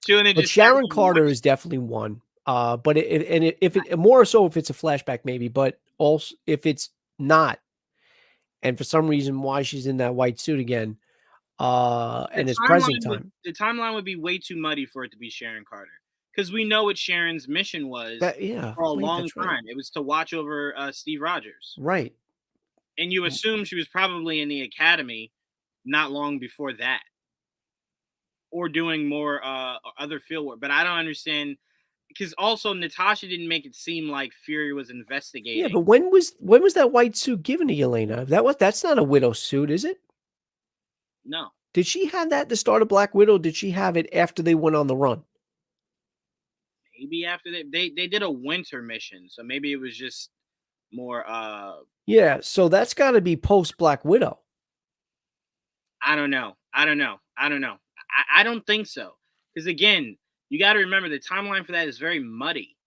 Speaker 2: She wouldn't have
Speaker 1: But
Speaker 2: just sat
Speaker 1: Sharon
Speaker 2: there and
Speaker 1: Carter
Speaker 2: watched.
Speaker 1: is definitely one. But if it more so if it's a flashback maybe, but also if it's not, and for some reason why she's in that white suit again, and it's present time.
Speaker 2: The timeline would be way too muddy for it to be Sharon Carter because we know what Sharon's mission was
Speaker 1: Yeah,
Speaker 2: for a
Speaker 1: wait,
Speaker 2: long
Speaker 1: that's right.
Speaker 2: time. It was to watch over Steve Rogers,
Speaker 1: Right.
Speaker 2: and you assume she was probably in the academy not long before that, or doing more other field work. But I don't understand because also Natasha didn't make it seem like Fury was
Speaker 1: Yeah,
Speaker 2: investigating.
Speaker 1: but when was that white suit given to Yelena? That's not a widow suit, is it?
Speaker 2: No,
Speaker 1: Did she have that at the start of Black Widow? Did she have it after they went on the run?
Speaker 2: maybe after they did a winter mission, so maybe it was just more.
Speaker 1: Yeah, so that's got to be post Black Widow.
Speaker 2: I don't know. I don't think so. Because again, you got to remember the timeline for that is very muddy.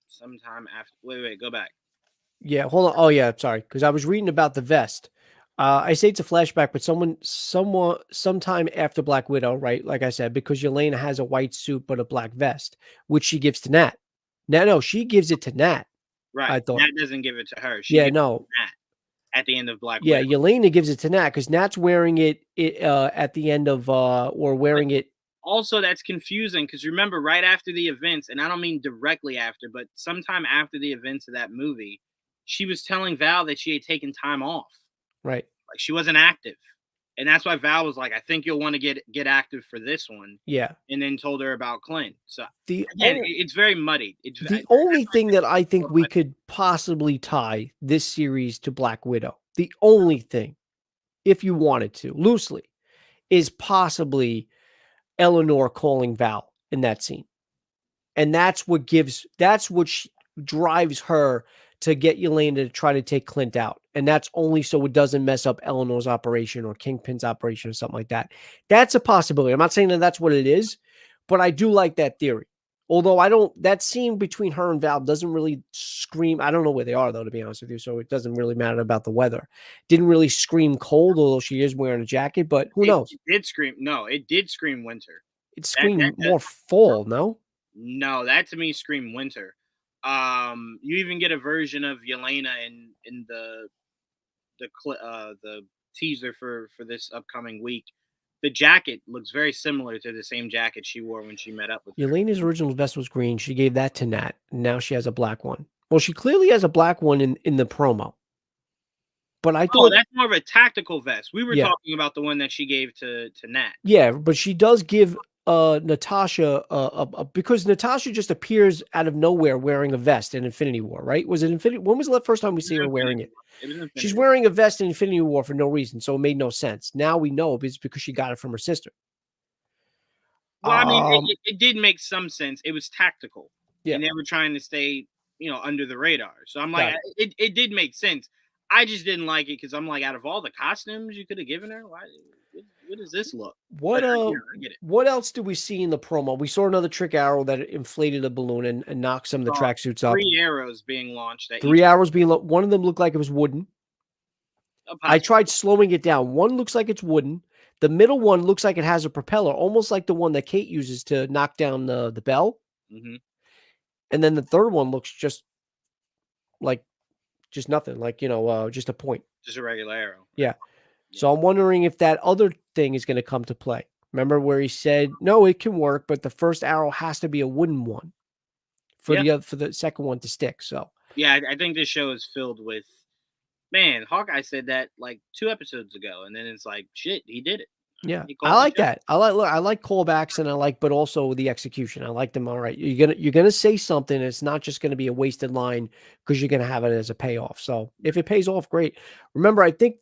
Speaker 2: Sometime after. Wait, go back.
Speaker 1: Yeah, hold on. Oh yeah, sorry, because I was reading about the vest. I say it's a flashback, but sometime after Black Widow, right? Like I said, because Yelena has a white suit but a black vest, which she gives to Nat. No, she gives it to Nat.
Speaker 2: Right.
Speaker 1: I thought.
Speaker 2: Nat doesn't give it to her. She
Speaker 1: Yeah,
Speaker 2: gives it
Speaker 1: no.
Speaker 2: to Nat at the end of Black
Speaker 1: Yeah,
Speaker 2: Widow.
Speaker 1: Yelena gives it to Nat because Nat's wearing it at the end of or
Speaker 2: But
Speaker 1: wearing it.
Speaker 2: also, that's confusing because remember, right after the events, and I don't mean directly after, but sometime after the events of that movie, she was telling Val that she had taken time off.
Speaker 1: Right.
Speaker 2: Like she wasn't active. And that's why Val was like, I think you'll want to get active for this one.
Speaker 1: Yeah.
Speaker 2: And then told her about Clint. So
Speaker 1: The
Speaker 2: again, it's very muddied.
Speaker 1: the only thing that I think we could possibly tie this series to Black Widow, the only thing, if you wanted to, loosely, is possibly Eleanor calling Val in that scene. And that's what drives her to get Yelena to try to take Clint out. And that's only so it doesn't mess up Eleanor's operation or Kingpin's operation or something like that. That's a possibility. I'm not saying that that's what it is, but I do like that theory. Although that scene between her and Val doesn't really scream. I don't know where they are though, to be honest with you. So it doesn't really matter about the weather. Didn't really scream cold, although she is wearing a jacket, but who knows?
Speaker 2: It did scream. No, it did scream winter.
Speaker 1: It screamed more fall, no?
Speaker 2: No, that to me screamed winter. You even get a version of Yelena in the teaser for this upcoming week. The jacket looks very similar to the same jacket she wore when she met up with her.
Speaker 1: Yelena's original vest was green. She gave that to Nat. And now she has a black one. Well, she clearly has a black one in the promo. But I thought
Speaker 2: that's more of a tactical vest. We were
Speaker 1: Yeah.
Speaker 2: talking about the one that she gave to Nat.
Speaker 1: Yeah, but she does give Natasha because Natasha just appears out of nowhere wearing a vest in Infinity War, right? Was it Infinity? When was the first time we see her wearing it?
Speaker 2: It was Infinity.
Speaker 1: She's wearing a vest in Infinity War for no reason, so it made no sense. Now we know it's because she got it from her sister.
Speaker 2: Well, I mean, it did make some sense. It was tactical,
Speaker 1: Yeah.
Speaker 2: and they were trying to stay, under the radar. So I'm like,
Speaker 1: Got
Speaker 2: it did make sense. I just didn't like it because I'm like, out of all the costumes you could have given her, why? What does this look?
Speaker 1: What
Speaker 2: But I get it.
Speaker 1: what else did we see in the promo? We saw another trick arrow that inflated a balloon and knocked some of the
Speaker 2: Saw
Speaker 1: tracksuits up.
Speaker 2: 3 arrows being launched at
Speaker 1: 3
Speaker 2: each.
Speaker 1: arrows being one of them looked like it was wooden. I tried slowing it down. One looks like it's wooden. The middle one looks like it has a propeller, almost like the one that Kate uses to knock down the bell.
Speaker 2: Mm-hmm.
Speaker 1: And then the third one looks just like just nothing, like just a point.
Speaker 2: Just a regular arrow. Right?
Speaker 1: Yeah. So I'm wondering if that other thing is going to come to play. Remember where he said, no, it can work, but the first arrow has to be a wooden one for the second one to stick. So
Speaker 2: yeah, I think this show is filled with, man, Hawkeye said that like 2 episodes ago, and then it's like, shit, he did it.
Speaker 1: Yeah, I like that. I like callbacks, and but also the execution. I like them. All right, you're gonna say something. It's not just gonna be a wasted line because you're gonna have it as a payoff. So if it pays off, great. Remember, I think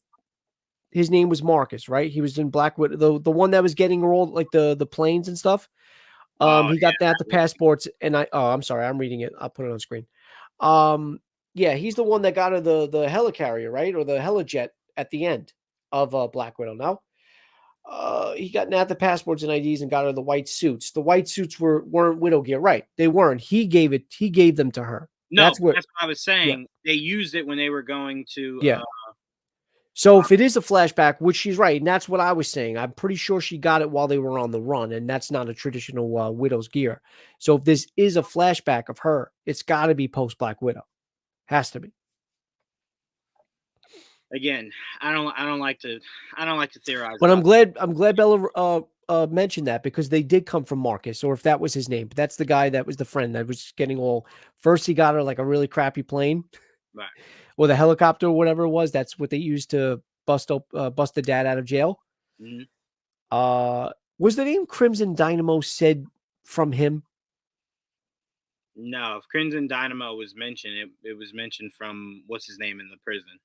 Speaker 1: his name was Marcus, right? He was in Black Widow, the one that was getting all like the planes and stuff. He got the passports, and I'm sorry, I'm reading it. I'll put it on screen. Yeah, he's the one that got her the helicarrier, right, or the helijet at the end of Black Widow. No. He got the passports and IDs and got her the white suits. The white suits weren't Widow gear, right? They weren't. He gave them to her.
Speaker 2: No, that's what I was saying. Yeah. They used it when they were going to.
Speaker 1: Yeah. So if it is a flashback, which she's right, and that's what I was saying, I'm pretty sure she got it while they were on the run, and that's not a traditional Widow's gear. So if this is a flashback of her, it's got to be post Black Widow. Has to be.
Speaker 2: Again, I don't like to theorize.
Speaker 1: But I'm glad Bella mentioned that, because they did come from Marcus, or if that was his name. But that's the guy that was the friend that was getting all. First, he got her like a really crappy plane,
Speaker 2: right,
Speaker 1: or the helicopter, or whatever it was. That's what they used to bust the dad out of jail.
Speaker 2: Mm-hmm.
Speaker 1: Was the name Crimson Dynamo said from him?
Speaker 2: No, if Crimson Dynamo was mentioned, it was mentioned from what's his name in the prison.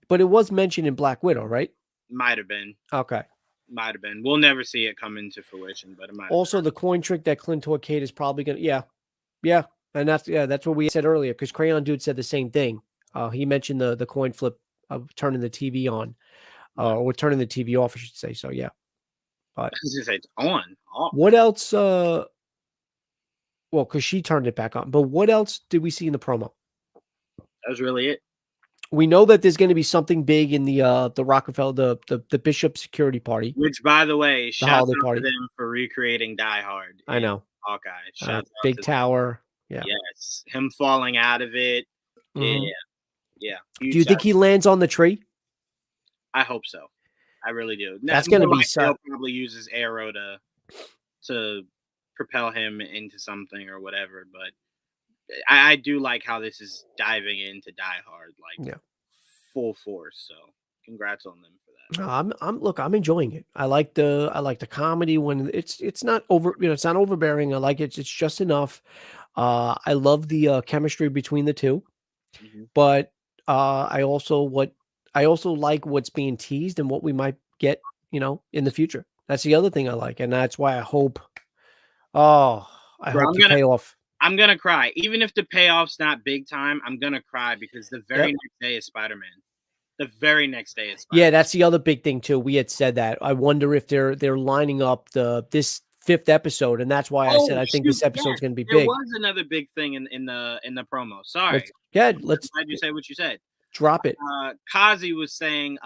Speaker 1: But it was mentioned in Black Widow, right?
Speaker 2: Might have been.
Speaker 1: Okay.
Speaker 2: Might have been. We'll never see it come into fruition, but it might.
Speaker 1: Also, the coin trick that Clint taught Kate is probably gonna. Yeah, and that's what we said earlier, because Crayon Dude said the same thing. He mentioned the coin flip of turning the TV on, or turning the TV off, I should say. So yeah. But
Speaker 2: I was gonna say it's on. Off.
Speaker 1: What else? Well, because she turned it back on. But what else did we see in the promo?
Speaker 2: That was really it.
Speaker 1: We know that there's going to be something big in the Rockefeller, the Bishop security party.
Speaker 2: Which, by the way, shout out to them for recreating Die Hard.
Speaker 1: I know.
Speaker 2: Hawkeye. Shout out
Speaker 1: big tower. Them. Yeah.
Speaker 2: Yes. Him falling out of it.
Speaker 1: Mm-hmm.
Speaker 2: Yeah.
Speaker 1: Do you think he lands on the tree?
Speaker 2: I hope so. I really do.
Speaker 1: That's going to be
Speaker 2: he'll probably use his arrow to propel him into something or whatever, but I do like how this is diving into Die Hard, like full force. So congrats on them for that.
Speaker 1: I'm enjoying it. I like the comedy when it's not over, it's not overbearing. I like it. It's just enough. I love the chemistry between the two, but I also like what's being teased and what we might get, in the future. That's the other thing I like, and that's why I hope. I hope the payoff.
Speaker 2: I'm going to cry. Even if the payoff's not big time, I'm going to cry, because the very next day is Spider-Man. The very next day is Spider-Man.
Speaker 1: Yeah, that's the other big thing too. We had said that. I wonder if they're lining up this 5th episode, and that's why I said I think this episode's going to be big.
Speaker 2: There was another big thing in the promo. Sorry.
Speaker 1: Let's
Speaker 2: glad you say what you said.
Speaker 1: Drop it.
Speaker 2: Kazi was saying,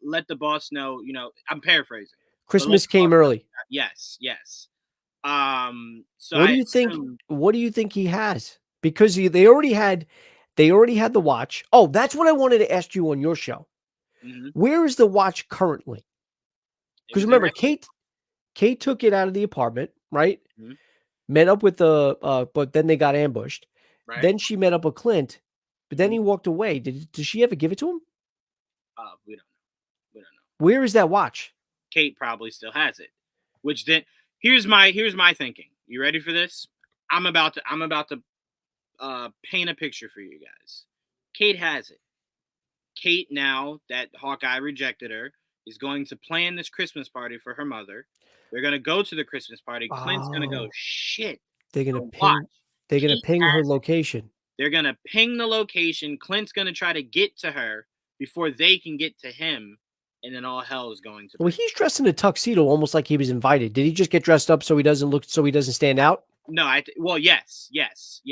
Speaker 2: let the boss know, I'm paraphrasing.
Speaker 1: Christmas came early.
Speaker 2: Yes. So
Speaker 1: what do you think he has? Because they already had the watch. Oh, that's what I wanted to ask you on your show.
Speaker 2: Mm-hmm.
Speaker 1: Where is the watch currently? Because remember, Kate took it out of the apartment, right?
Speaker 2: Mm-hmm.
Speaker 1: Met up with but then they got ambushed.
Speaker 2: Right.
Speaker 1: Then she met up with Clint, but then he walked away. Did she ever give it to him?
Speaker 2: We don't know.
Speaker 1: Where is that watch?
Speaker 2: Kate probably still has it. Which then here's my thinking. You ready for this? I'm about to paint a picture for you guys. Kate has it. Kate, now that Hawkeye rejected her, is going to plan this Christmas party for her mother. They're gonna go to the Christmas party. Clint's gonna go,
Speaker 1: Oh,
Speaker 2: shit.
Speaker 1: they're gonna
Speaker 2: So watch. Kate
Speaker 1: ping her
Speaker 2: has it.
Speaker 1: location.
Speaker 2: They're gonna ping the location. Clint's gonna try to get to her before they can get to him, and then all hell is going to
Speaker 1: Well,
Speaker 2: break.
Speaker 1: he's dressed in a tuxedo, almost like he was invited. Did he just get dressed up so he doesn't stand out?
Speaker 2: No, well, yes,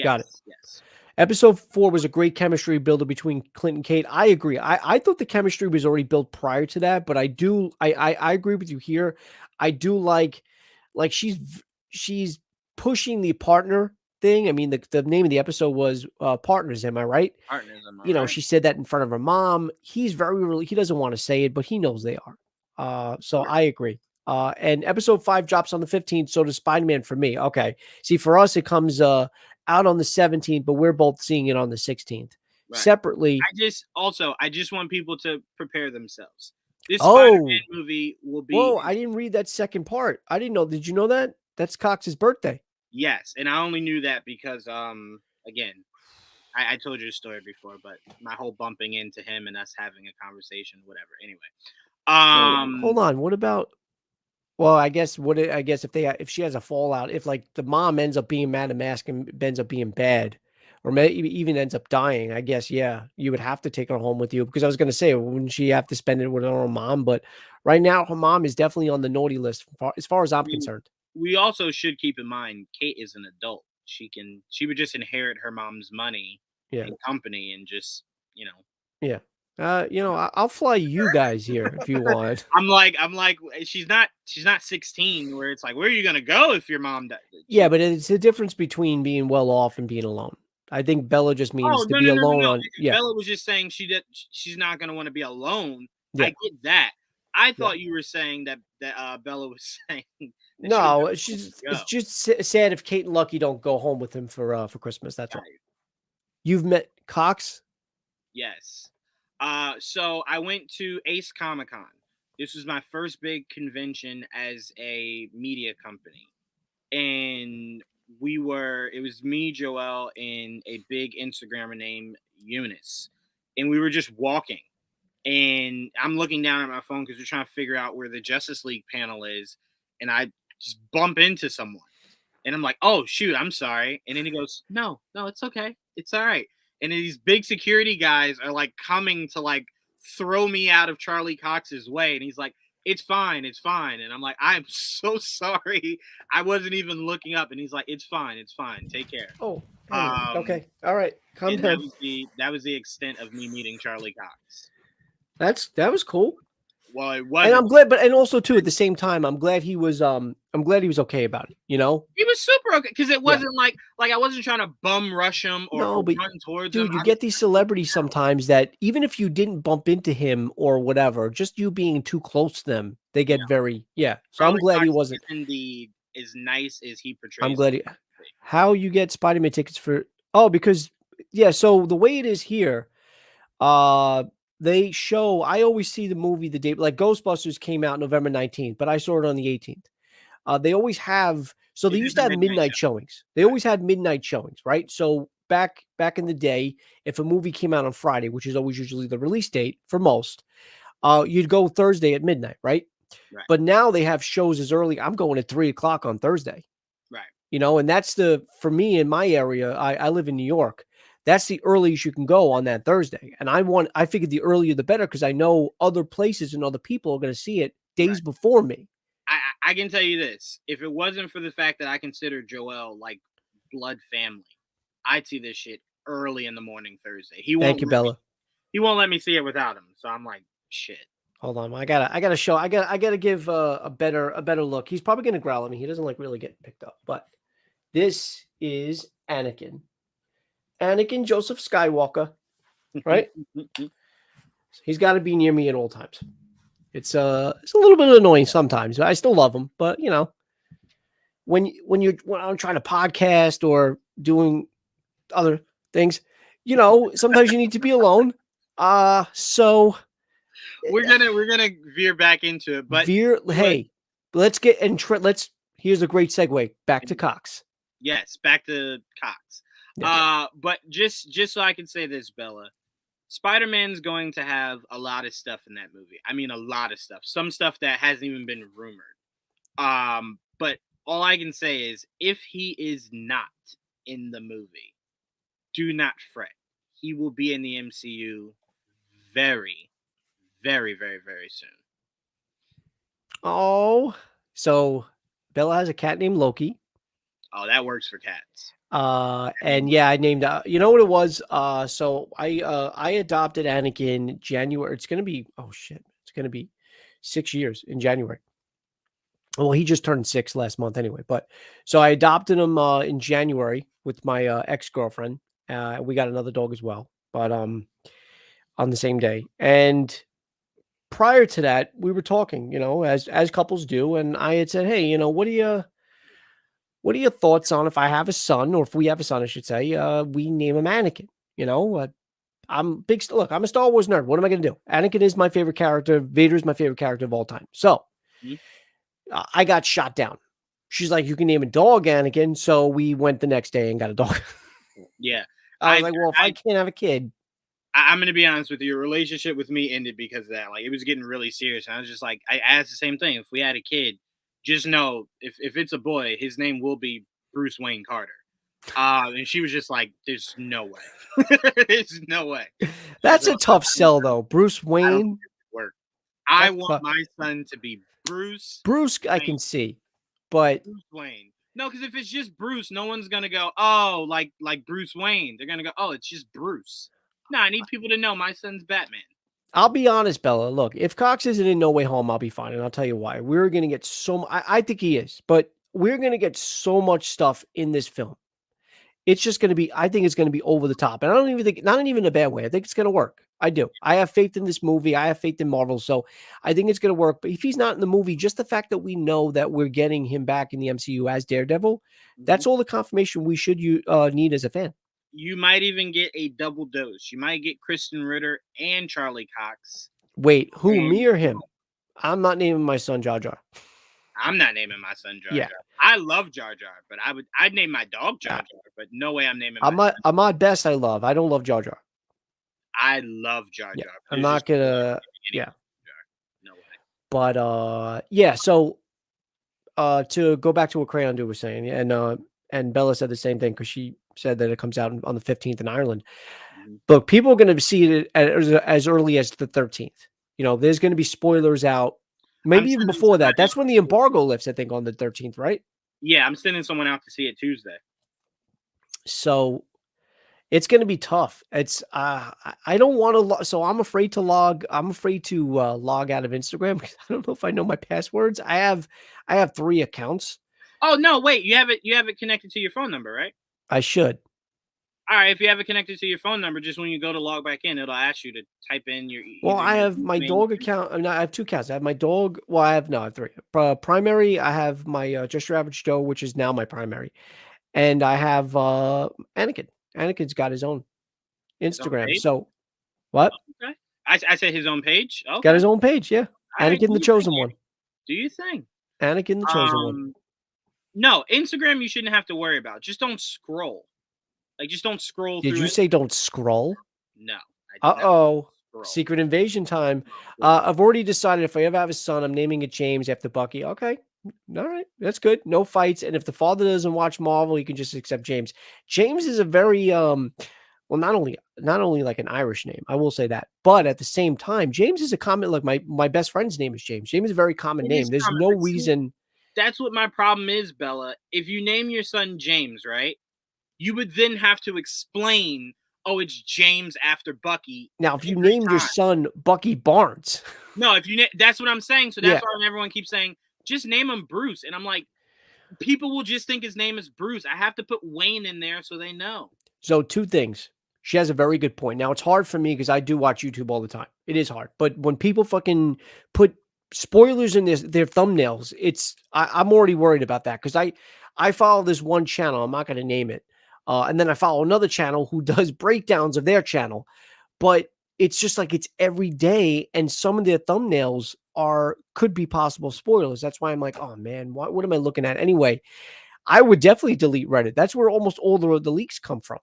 Speaker 1: Got it.
Speaker 2: yes.
Speaker 1: Episode 4 was a great chemistry builder between Clint and Kate. I agree. I thought the chemistry was already built prior to that, but I agree with you here. I do like she's pushing the partner thing. I mean, the name of the episode was Partners, am I right?
Speaker 2: Partners, am I
Speaker 1: You know,
Speaker 2: right?
Speaker 1: she said that in front of her mom. He's he doesn't want to say it, but he knows they are. So
Speaker 2: Right.
Speaker 1: I agree. And episode 5 drops on the 15th. So does Spider-Man for me. Okay. See, for us, it comes out on the 17th, but we're both seeing it on the 16th.
Speaker 2: Right.
Speaker 1: Separately.
Speaker 2: I just want people to prepare themselves. This
Speaker 1: Oh,
Speaker 2: Spider-Man movie will be,
Speaker 1: whoa. I didn't read that second part. I didn't know. Did you know that? That's Cox's birthday.
Speaker 2: yes, and I only knew that because again, I told you the story before, but my whole bumping into him and us having a conversation, whatever. Anyway,
Speaker 1: Well, hold on. What about well, I guess if she has a fallout, if like the mom ends up being mad at Mask and ends up being bad, or maybe even ends up dying, I guess yeah, you would have to take her home with you because I was going to say wouldn't she have to spend it with her own mom? But right now, her mom is definitely on the naughty list as far as I'm concerned.
Speaker 2: we also should keep in mind Kate is an adult. She would just inherit her mom's money
Speaker 1: Yeah,
Speaker 2: and company and just
Speaker 1: yeah. I'll fly you guys here if you want.
Speaker 2: I'm like she's not 16 where it's like where are you gonna go if your mom died?
Speaker 1: Yeah, but it's the difference between being well off and being alone. I think Bella just means
Speaker 2: Oh,
Speaker 1: to
Speaker 2: no,
Speaker 1: be
Speaker 2: no, no, no,
Speaker 1: alone
Speaker 2: no.
Speaker 1: on. Yeah,
Speaker 2: Bella was just saying she's not gonna want to be alone.
Speaker 1: yeah,
Speaker 2: I get that. I
Speaker 1: yeah.
Speaker 2: thought you were saying that Bella was saying that she was
Speaker 1: No,
Speaker 2: gonna
Speaker 1: it's
Speaker 2: go.
Speaker 1: just sad if Kate and Lucky don't go home with him for Christmas. That's all.
Speaker 2: Right.
Speaker 1: You've met Cox?
Speaker 2: Yes. So I went to Ace Comic Con. This was my first big convention as a media company, and it was me, Joel, and a big Instagrammer named Eunice, and we were just walking. And I'm looking down at my phone because we're trying to figure out where the Justice League panel is, and I just bump into someone, and I'm like, "Oh shoot, I'm sorry." And then he goes, "No, no, it's okay, it's all right." And then these big security guys are like coming to like throw me out of Charlie Cox's way, and he's like, "It's fine, it's fine." And I'm like, "I'm so sorry, I wasn't even looking up." And he's like, "It's fine, take care."
Speaker 1: Oh, anyway.
Speaker 2: Um,
Speaker 1: Okay. All right. Calm
Speaker 2: and that
Speaker 1: down.
Speaker 2: was the extent of me meeting Charlie Cox.
Speaker 1: That was cool.
Speaker 2: Well, it
Speaker 1: And
Speaker 2: wasn't.
Speaker 1: I'm glad, but and also too at the same time, I'm glad he was okay about it, you know?
Speaker 2: He was super okay because it
Speaker 1: Yeah.
Speaker 2: wasn't like I wasn't trying to bum rush him
Speaker 1: No,
Speaker 2: or
Speaker 1: but
Speaker 2: run towards him.
Speaker 1: dude, you get these celebrities sometimes that even if you didn't bump into him or whatever, just you being too close to them, they
Speaker 2: Yeah,
Speaker 1: get very yeah. So I'm
Speaker 2: Charlie
Speaker 1: glad he
Speaker 2: Cox
Speaker 1: wasn't.
Speaker 2: isn't as nice as he
Speaker 1: I'm
Speaker 2: portrays
Speaker 1: glad
Speaker 2: himself to be.
Speaker 1: how you get Spider-Man tickets for oh, because yeah, so the way it is here, uh they show I always see the movie the day like Ghostbusters came out November 19th, but I saw it on the 18th. They always have so
Speaker 2: It
Speaker 1: they
Speaker 2: is
Speaker 1: used
Speaker 2: a
Speaker 1: to have
Speaker 2: midnight
Speaker 1: midnight
Speaker 2: show,
Speaker 1: showings. They
Speaker 2: right?
Speaker 1: always had midnight showings, right? So back in the day, if a movie came out on Friday, which is always usually the release date for most, you'd go Thursday at midnight, right?
Speaker 2: Right,
Speaker 1: But now they have shows as early. I'm going at 3 o'clock on Thursday,
Speaker 2: right,
Speaker 1: and that's for me in my area. I live in New York. That's the earliest you can go on that Thursday. And I figured the earlier the better because I know other places and other people are going to see it days
Speaker 2: right.
Speaker 1: before me.
Speaker 2: I can tell you this: if it wasn't for the fact that I consider Joel like blood family, I'd see this shit early in the morning Thursday.
Speaker 1: Thank you, Bella.
Speaker 2: He won't let me see it without him. So I'm like, shit.
Speaker 1: Hold on, I gotta show. I gotta give a better look. He's probably gonna growl at me. He doesn't like really get picked up, but this is Anakin Joseph Skywalker, right? He's got to be near me at all times. It's a little bit annoying sometimes, but I still love him. But when I'm trying to podcast or doing other things, sometimes you need to be alone. So
Speaker 2: we're gonna veer back into it, but
Speaker 1: Hey, let's get let's. Here's a great segue back to Cox.
Speaker 2: yes, back to Cox.
Speaker 1: Yes.
Speaker 2: But just so I can say this, Bella, Spider-Man's going to have a lot of stuff in that movie. I mean, a lot of stuff. Some stuff that hasn't even been rumored. But all I can say is, if he is not in the movie, do not fret. He will be in the MCU very, very, very, very soon.
Speaker 1: Oh, so Bella has a cat named Loki.
Speaker 2: Oh, that works for cats.
Speaker 1: And yeah, I named you know what it was? So I adopted Anakin January. It's gonna be it's gonna be 6 years in January. Well, he just turned 6 last month anyway. But so I adopted him in January with my ex-girlfriend. We got another dog as well, but on the same day. And prior to that, we were talking, as couples do, and I had said, "Hey, what are your thoughts on if I have a son, or if we have a son, I should say, we name him Anakin?" You know, look, I'm a Star Wars nerd. What am I going to do? Anakin is my favorite character. Vader is my favorite character of all time. So
Speaker 2: Mhm.
Speaker 1: I got shot down. She's like, "You can name a dog Anakin." So we went the next day and got a dog.
Speaker 2: Yeah.
Speaker 1: I was
Speaker 2: I
Speaker 1: like, "Well, if I can't have a kid."
Speaker 2: I'm gonna be honest with you. Your relationship with me ended because of that. Like, it was getting really serious. And I was just like, I asked the same thing. If we had a kid, just know, if it's a boy, his name will be Bruce Wayne Carter. And she was just like, "There's no way. There's no way." She's
Speaker 1: That's
Speaker 2: like,
Speaker 1: a tough sell, though. Bruce
Speaker 2: "I don't think
Speaker 1: Wayne.
Speaker 2: it would work. I
Speaker 1: That's
Speaker 2: want
Speaker 1: tough.
Speaker 2: my son to be Bruce
Speaker 1: Bruce, I
Speaker 2: Wayne.
Speaker 1: can see, but
Speaker 2: Bruce Wayne." No, because if it's just Bruce, no one's gonna go, "Oh, like Bruce Wayne." They're gonna go, "Oh, it's just Bruce." No, I need people to know my son's Batman.
Speaker 1: I'll be honest, Bella. Look, if Cox isn't in No Way Home, I'll be fine, and I'll tell you why. We're gonna get I think he is, but we're gonna get so much stuff in this film. It's just gonna be. I think it's gonna be over the top, and I don't even think, not even in a bad way. I think it's gonna work. I do. I have faith in this movie. I have faith in Marvel, so I think it's gonna work. But if he's not in the movie, just the fact that we know that we're getting him back in the MCU as Daredevil,
Speaker 2: Mhm.
Speaker 1: that's all the confirmation we should need as a fan.
Speaker 2: You might even get a double dose. You might get Kristen Ritter and Charlie Cox.
Speaker 1: Wait, who,
Speaker 2: And
Speaker 1: me or him? I'm not naming my son Jar Jar.
Speaker 2: I'm not naming my son Jar
Speaker 1: Yeah.
Speaker 2: Jar. I love Jar Jar, but I'd name my dog Jar
Speaker 1: Yeah.
Speaker 2: Jar, but no way I'm naming my son.
Speaker 1: Ahmad Best I love. I don't love Jar Jar.
Speaker 2: I love Jar
Speaker 1: Yeah.
Speaker 2: Jar.
Speaker 1: I'm
Speaker 2: There's
Speaker 1: not
Speaker 2: just no way
Speaker 1: gonna
Speaker 2: I'm naming
Speaker 1: yeah.
Speaker 2: anyone Jar. No way.
Speaker 1: But yeah, so to go back to what Crayon was saying, and Bella said the same thing because she said that it comes out on the 15th in Ireland.
Speaker 2: Mhm.
Speaker 1: But people are gonna see it as early as the 13th. There's gonna be spoilers out,
Speaker 2: I'm
Speaker 1: maybe even
Speaker 2: sending
Speaker 1: before that.
Speaker 2: somebody
Speaker 1: That's
Speaker 2: out
Speaker 1: when
Speaker 2: to
Speaker 1: the
Speaker 2: see it.
Speaker 1: embargo lifts, I think, on the 13th, right?
Speaker 2: Yeah, I'm sending someone out to see it Tuesday.
Speaker 1: So it's gonna be tough. It's I don't want to so I'm afraid to log out of Instagram because I don't know if I know my passwords. I have 3 accounts.
Speaker 2: Oh no, wait, you have it connected to your phone number, right?
Speaker 1: I should.
Speaker 2: All right, if you have it connected to your phone number, just when you go to log back in, it'll ask you to type in
Speaker 1: Well,
Speaker 2: either
Speaker 1: I
Speaker 2: your
Speaker 1: have my
Speaker 2: username.
Speaker 1: dog account. I have 2 accounts. I have my dog. Well, I have 3. Primary, I have my Just Your Average Joe, which is now my primary, and I have Anakin. Anakin's got his own
Speaker 2: His own
Speaker 1: Instagram.
Speaker 2: page.
Speaker 1: So what?
Speaker 2: Okay. I said his own page.
Speaker 1: Got
Speaker 2: Okay.
Speaker 1: his own page. Yeah,
Speaker 2: All right.
Speaker 1: Anakin the Chosen One.
Speaker 2: Do you think?
Speaker 1: Anakin the Chosen One.
Speaker 2: No, Instagram you shouldn't have to worry about. Just don't scroll. Like, just don't scroll
Speaker 1: Did
Speaker 2: through
Speaker 1: you
Speaker 2: it.
Speaker 1: say don't scroll?
Speaker 2: No, I did not
Speaker 1: Uh-oh.
Speaker 2: scroll.
Speaker 1: Secret invasion time.
Speaker 2: Don't
Speaker 1: I've already decided if I ever have a son, I'm naming it James after Bucky. Okay. All right. That's good. No fights. And if the father doesn't watch Marvel, he can just accept James. James is a very well, not only like an Irish name, I will say that, but at the same time, James is a common, like my best friend's name is James. James is a very common
Speaker 2: It is
Speaker 1: name. There's
Speaker 2: common,
Speaker 1: no
Speaker 2: but see,
Speaker 1: reason.
Speaker 2: that's what my problem is, Bella. If you name your son James, right? You would then have to explain, oh, it's James after Bucky
Speaker 1: Now, if you
Speaker 2: every
Speaker 1: named your
Speaker 2: time.
Speaker 1: son Bucky Barnes,
Speaker 2: No, if you that's what I'm saying. So
Speaker 1: yeah.
Speaker 2: that's why everyone keeps saying, just name him Bruce. And I'm like, people will just think his name is Bruce. I have to put Wayne in there so they know.
Speaker 1: So 2 things. She has a very good point. Now it's hard for me because I do watch YouTube all the time. It is hard. But when people fucking put spoilers in their thumbnails, I'm already worried about that because I follow this one channel. I'm not going to name it. And then I follow another channel who does breakdowns of their channel. But it's just like it's every day, and some of their thumbnails could be possible spoilers. That's why I'm like, oh man, what am I looking at anyway? I would definitely delete Reddit. That's where almost all the leaks come from.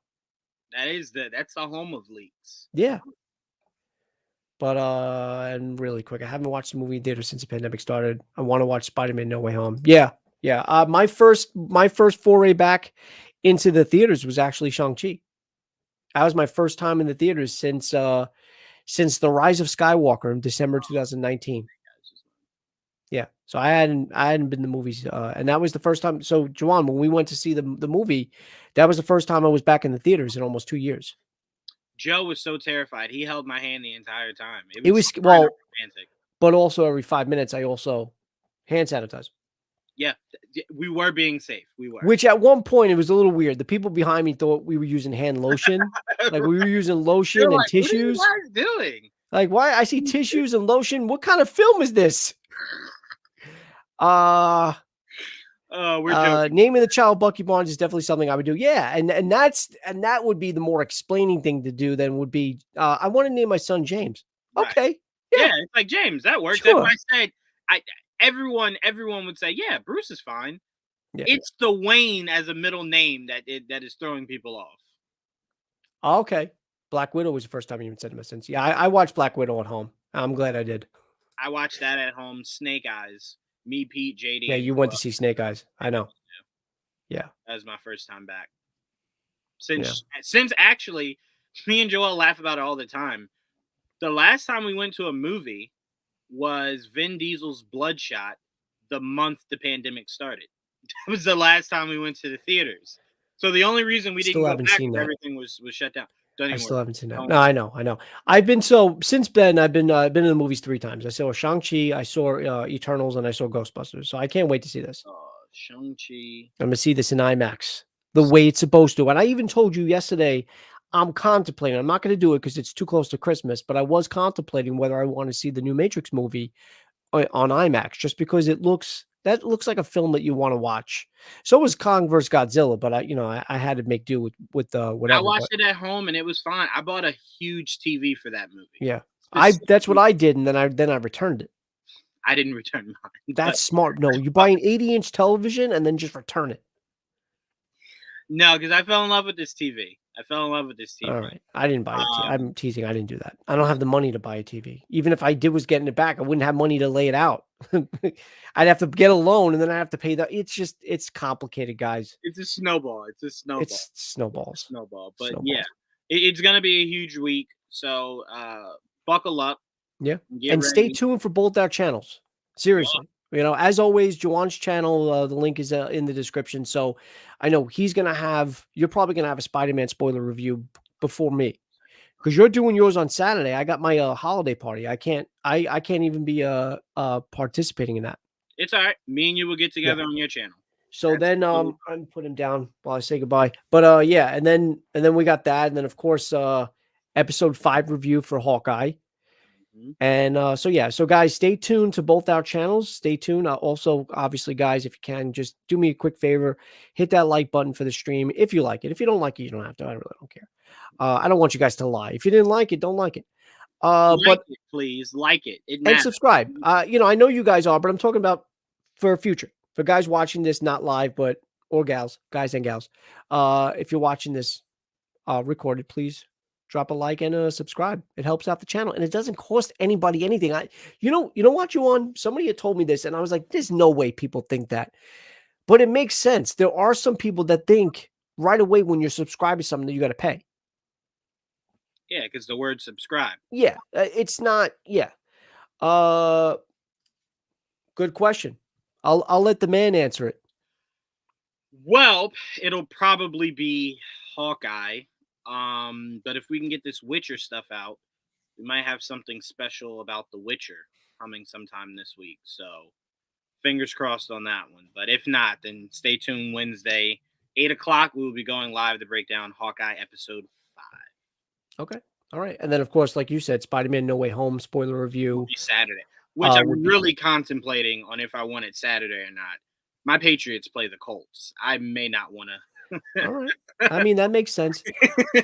Speaker 2: That's the home of leaks.
Speaker 1: Yeah. But and really quick, I haven't watched the movie theater since the pandemic started. I want to watch Spider-Man No Way Home. Yeah, yeah. My first foray back into the theaters was actually Shang-Chi. That was my first time in the theaters since The Rise of Skywalker in December 2019. Yeah. So I hadn't been to movies, and that was the first time. So Juwan, when we went to see the movie, that was the first time I was back in the theaters in almost 2 years.
Speaker 2: Joe was so terrified. He held my hand the entire time. It
Speaker 1: It
Speaker 2: was
Speaker 1: was
Speaker 2: so kind of
Speaker 1: well,
Speaker 2: romantic.
Speaker 1: but also every 5 minutes I also hand sanitize.
Speaker 2: Yeah, we were being safe. We were.
Speaker 1: Which at one point it was a little weird. The people behind me thought we were using hand lotion, like we were using
Speaker 2: They're
Speaker 1: lotion and
Speaker 2: like, "What are you
Speaker 1: tissues.
Speaker 2: guys doing?"
Speaker 1: Like, why? I see tissues and lotion. What kind of film is this? Uh
Speaker 2: Oh, we're joking.
Speaker 1: Naming the child Bucky Barnes is definitely something I would do. Yeah, and that would be the more explaining thing to do than would be. I want to name my son James.
Speaker 2: Right.
Speaker 1: Okay,
Speaker 2: Yeah,
Speaker 1: yeah,
Speaker 2: it's like, James, that works. If
Speaker 1: sure,
Speaker 2: I said, I everyone would say, yeah, Bruce is fine.
Speaker 1: yeah.
Speaker 2: It's the Wayne as a middle name that is throwing people off.
Speaker 1: Okay, Black Widow was the first time you even said it since. Yeah, I watched Black Widow at home. I'm glad I did.
Speaker 2: I watched that at home. Snake Eyes. Me, Pete, JD,
Speaker 1: Yeah,
Speaker 2: and
Speaker 1: you went to see Snake Eyes. I know.
Speaker 2: Joel.
Speaker 1: Yeah,
Speaker 2: That was my first time back.
Speaker 1: yeah.
Speaker 2: Since actually, me and Joel laugh about it all the time. The last time we went to a movie was Vin Diesel's Bloodshot the month the pandemic started. That was the last time we went to the theaters. So the only reason we didn't
Speaker 1: Still
Speaker 2: go
Speaker 1: haven't
Speaker 2: back
Speaker 1: seen
Speaker 2: is
Speaker 1: that.
Speaker 2: everything was shut down. Don't
Speaker 1: I
Speaker 2: even
Speaker 1: still
Speaker 2: worry.
Speaker 1: haven't seen that.
Speaker 2: Don't
Speaker 1: No, I know, I know. I've been since then. I've been in the movies 3 times. I saw Shang-Chi, I saw Eternals, and I saw Ghostbusters. So I can't wait to see this.
Speaker 2: Shang-Chi.
Speaker 1: I'm gonna see this in IMAX the way it's supposed to. And I even told you yesterday, I'm contemplating. I'm not going to do it because it's too close to Christmas, but I was contemplating whether I want to see the new Matrix movie on IMAX just because that looks like a film that you want to watch. So was Kong versus Godzilla, but I had to make do with
Speaker 2: I
Speaker 1: whatever. But
Speaker 2: watched it at home and it was fine. I bought a huge TV for that movie.
Speaker 1: yeah, that's what
Speaker 2: Specifically,
Speaker 1: I did, and then I returned it.
Speaker 2: I didn't return mine, but
Speaker 1: That's smart. No, you buy an 80-inch television and then just return it.
Speaker 2: no, because I fell in love with this TV. I fell in love with this TV.
Speaker 1: All right. I didn't buy it. I'm teasing. I didn't do that. I don't have the money to buy a TV. Even if I did was getting it back, I wouldn't have money to lay it out. I'd have to get a loan and then I have to pay it's complicated, guys.
Speaker 2: It's a snowball. It's a snowball.
Speaker 1: It's snowballs.
Speaker 2: Snowball. But
Speaker 1: Snowballs.
Speaker 2: yeah, it's gonna be a huge week. So buckle up.
Speaker 1: Yeah.
Speaker 2: And
Speaker 1: stay tuned for both our channels. Seriously. As always, Juwan's channel, the link is in the description. So I know you're probably going to have a Spider-Man spoiler review before me because you're doing yours on Saturday. I got my holiday party. I can't even be participating in that.
Speaker 2: It's all right. Me and you will get together on your channel.
Speaker 1: So then I'm put him down while I say goodbye. But yeah, and then we got that. And then of course episode 5 review for Hawkeye. And so guys, stay tuned to both our channels. Stay tuned. Also, obviously, guys, if you can, just do me a quick favor, hit that like button for the stream if you like it. If you don't like it, you don't have to. I really don't care. I don't want you guys to lie. If you didn't like it, don't like it. But
Speaker 2: it, please like it. It
Speaker 1: and
Speaker 2: matters.
Speaker 1: subscribe. I know you guys are, but I'm talking about for future for guys watching this not live, or gals, guys and gals. If you're watching this recorded, please drop a like and subscribe. It helps out the channel and it doesn't cost anybody anything. You know what, somebody had told me this and I was like, there's no way people think that, but it makes sense. There are some people that think right away when you're subscribing to something that you got to pay.
Speaker 2: Yeah, because the word subscribe.
Speaker 1: Yeah, it's not. Yeah. Good question. I'll let the man answer it.
Speaker 2: Well, it'll probably be Hawkeye. But if we can get this Witcher stuff out, we might have something special about the Witcher coming sometime this week. So fingers crossed on that one. But if not, then stay tuned Wednesday, 8 o'clock. We will be going live to break down Hawkeye episode 5.
Speaker 1: Okay. All right. And then, of course, like you said, Spider-Man No Way Home spoiler review.
Speaker 2: Will be Saturday, which I'm really contemplating on if I want it Saturday or not. My Patriots play the Colts. I may not want to.
Speaker 1: All right. I mean, that makes sense.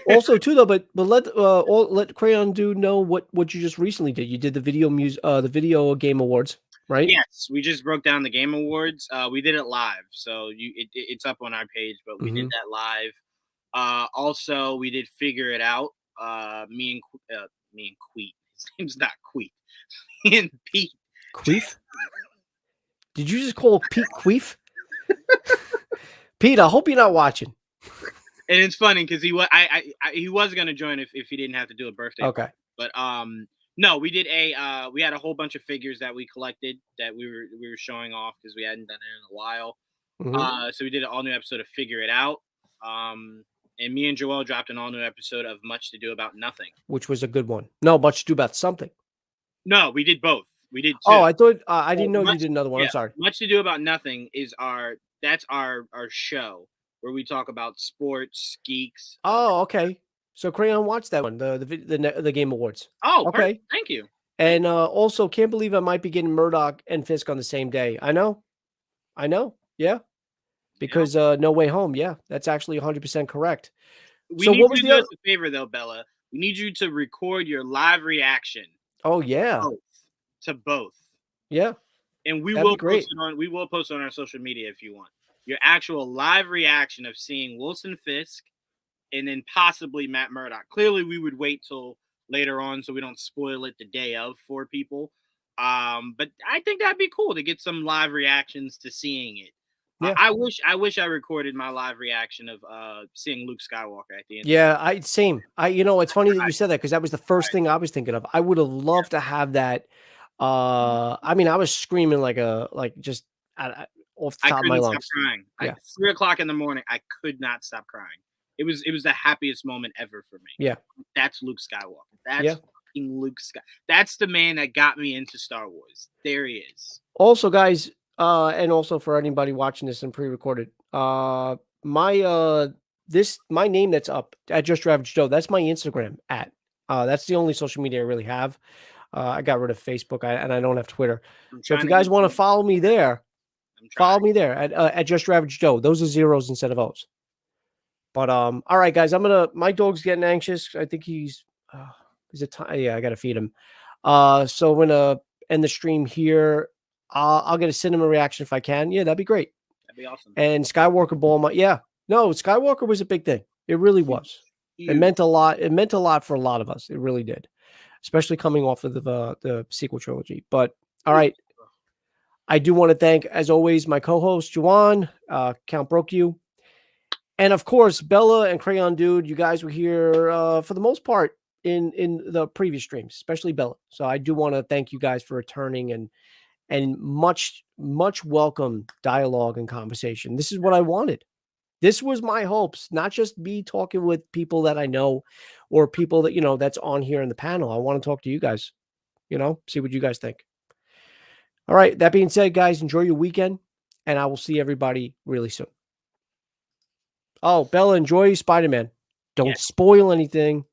Speaker 1: Also, too, though, but let Crayon Dude know what you just recently did. You did the video game awards, right?
Speaker 2: Yes, we just broke down the game awards. We did it live, so it's up on our page. But we did that live. Also, we did Figure It Out. Me and Queet. His name's not Queef. And Pete.
Speaker 1: Queef? Did you just call Pete Queef? Pete, I hope you're not watching.
Speaker 2: And it's funny because he was gonna join if he didn't have to do a birthday.
Speaker 1: Okay.
Speaker 2: But no, we did we had a whole bunch of figures that we collected that we were showing off because we hadn't done it in a while. So we did an all new episode of Figure It Out. And me and Joel dropped an all new episode of Much to Do About Nothing,
Speaker 1: which was a good one. No, Much to Do About Something.
Speaker 2: No, we did both. We did two.
Speaker 1: Oh, I thought I didn't know you did another one.
Speaker 2: Yeah,
Speaker 1: I'm sorry.
Speaker 2: Much to Do About Nothing is our show where we talk about sports, geeks.
Speaker 1: Oh, okay. So Crayon watched that one, the Game Awards.
Speaker 2: Oh,
Speaker 1: okay.
Speaker 2: Perfect. Thank you.
Speaker 1: And also, can't believe I might be getting Murdoch and Fisk on the same day. I know. Yeah. Because No Way Home. Yeah, that's actually 100% correct.
Speaker 2: We need you to do us a favor, though, Bella. We need you to record your live reaction.
Speaker 1: Oh, yeah.
Speaker 2: To both.
Speaker 1: Yeah.
Speaker 2: And we will post it on our social media if you want. Your actual live reaction of seeing Wilson Fisk and then possibly Matt Murdock. Clearly, we would wait till later on so we don't spoil it the day of for people. But I think that'd be cool to get some live reactions to seeing it. Yeah. I wish I recorded my live reaction of seeing Luke Skywalker at the end.
Speaker 1: Yeah, same. It's funny that you said that because that was the first thing I was thinking of. I would have loved to have that. I mean, I was screaming just off the top of my lungs.
Speaker 2: I couldn't stop crying. Yeah. 3 o'clock in the morning, I could not stop crying. It was the happiest moment ever for me.
Speaker 1: Yeah,
Speaker 2: that's Luke Skywalker. That's fucking Luke Skywalker. That's the man that got me into Star Wars. There he is.
Speaker 1: Also, guys, and also for anybody watching this and pre-recorded, my name that's up at Just Your Average Joe. That's my Instagram at. That's the only social media I really have. I got rid of Facebook and I don't have Twitter. So if you guys want to follow me there, follow me there at Just Your Average Joe. Those are zeros instead of O's. But all right, guys, my dog's getting anxious. I think he's I gotta feed him. So I'm gonna end the stream here. I'll get a cinema reaction if I can. Yeah, that'd be great.
Speaker 2: That'd be awesome.
Speaker 1: And Skywalker Ball, Skywalker was a big thing. It really was. Huge. It meant a lot. It meant a lot for a lot of us. It really did, especially coming off of the sequel trilogy. But all right, I do want to thank, as always, my co-host Juwan, Count Broke You. And of course, Bella and Crayon Dude, you guys were here for the most part in the previous streams, especially Bella. So I do want to thank you guys for returning and much welcome dialogue and conversation. This is what I wanted. This was my hopes, not just me talking with people that I know or people that, that's on here in the panel. I want to talk to you guys, see what you guys think. All right. That being said, guys, enjoy your weekend and I will see everybody really soon. Oh, Bella, enjoy Spider-Man. Don't spoil anything.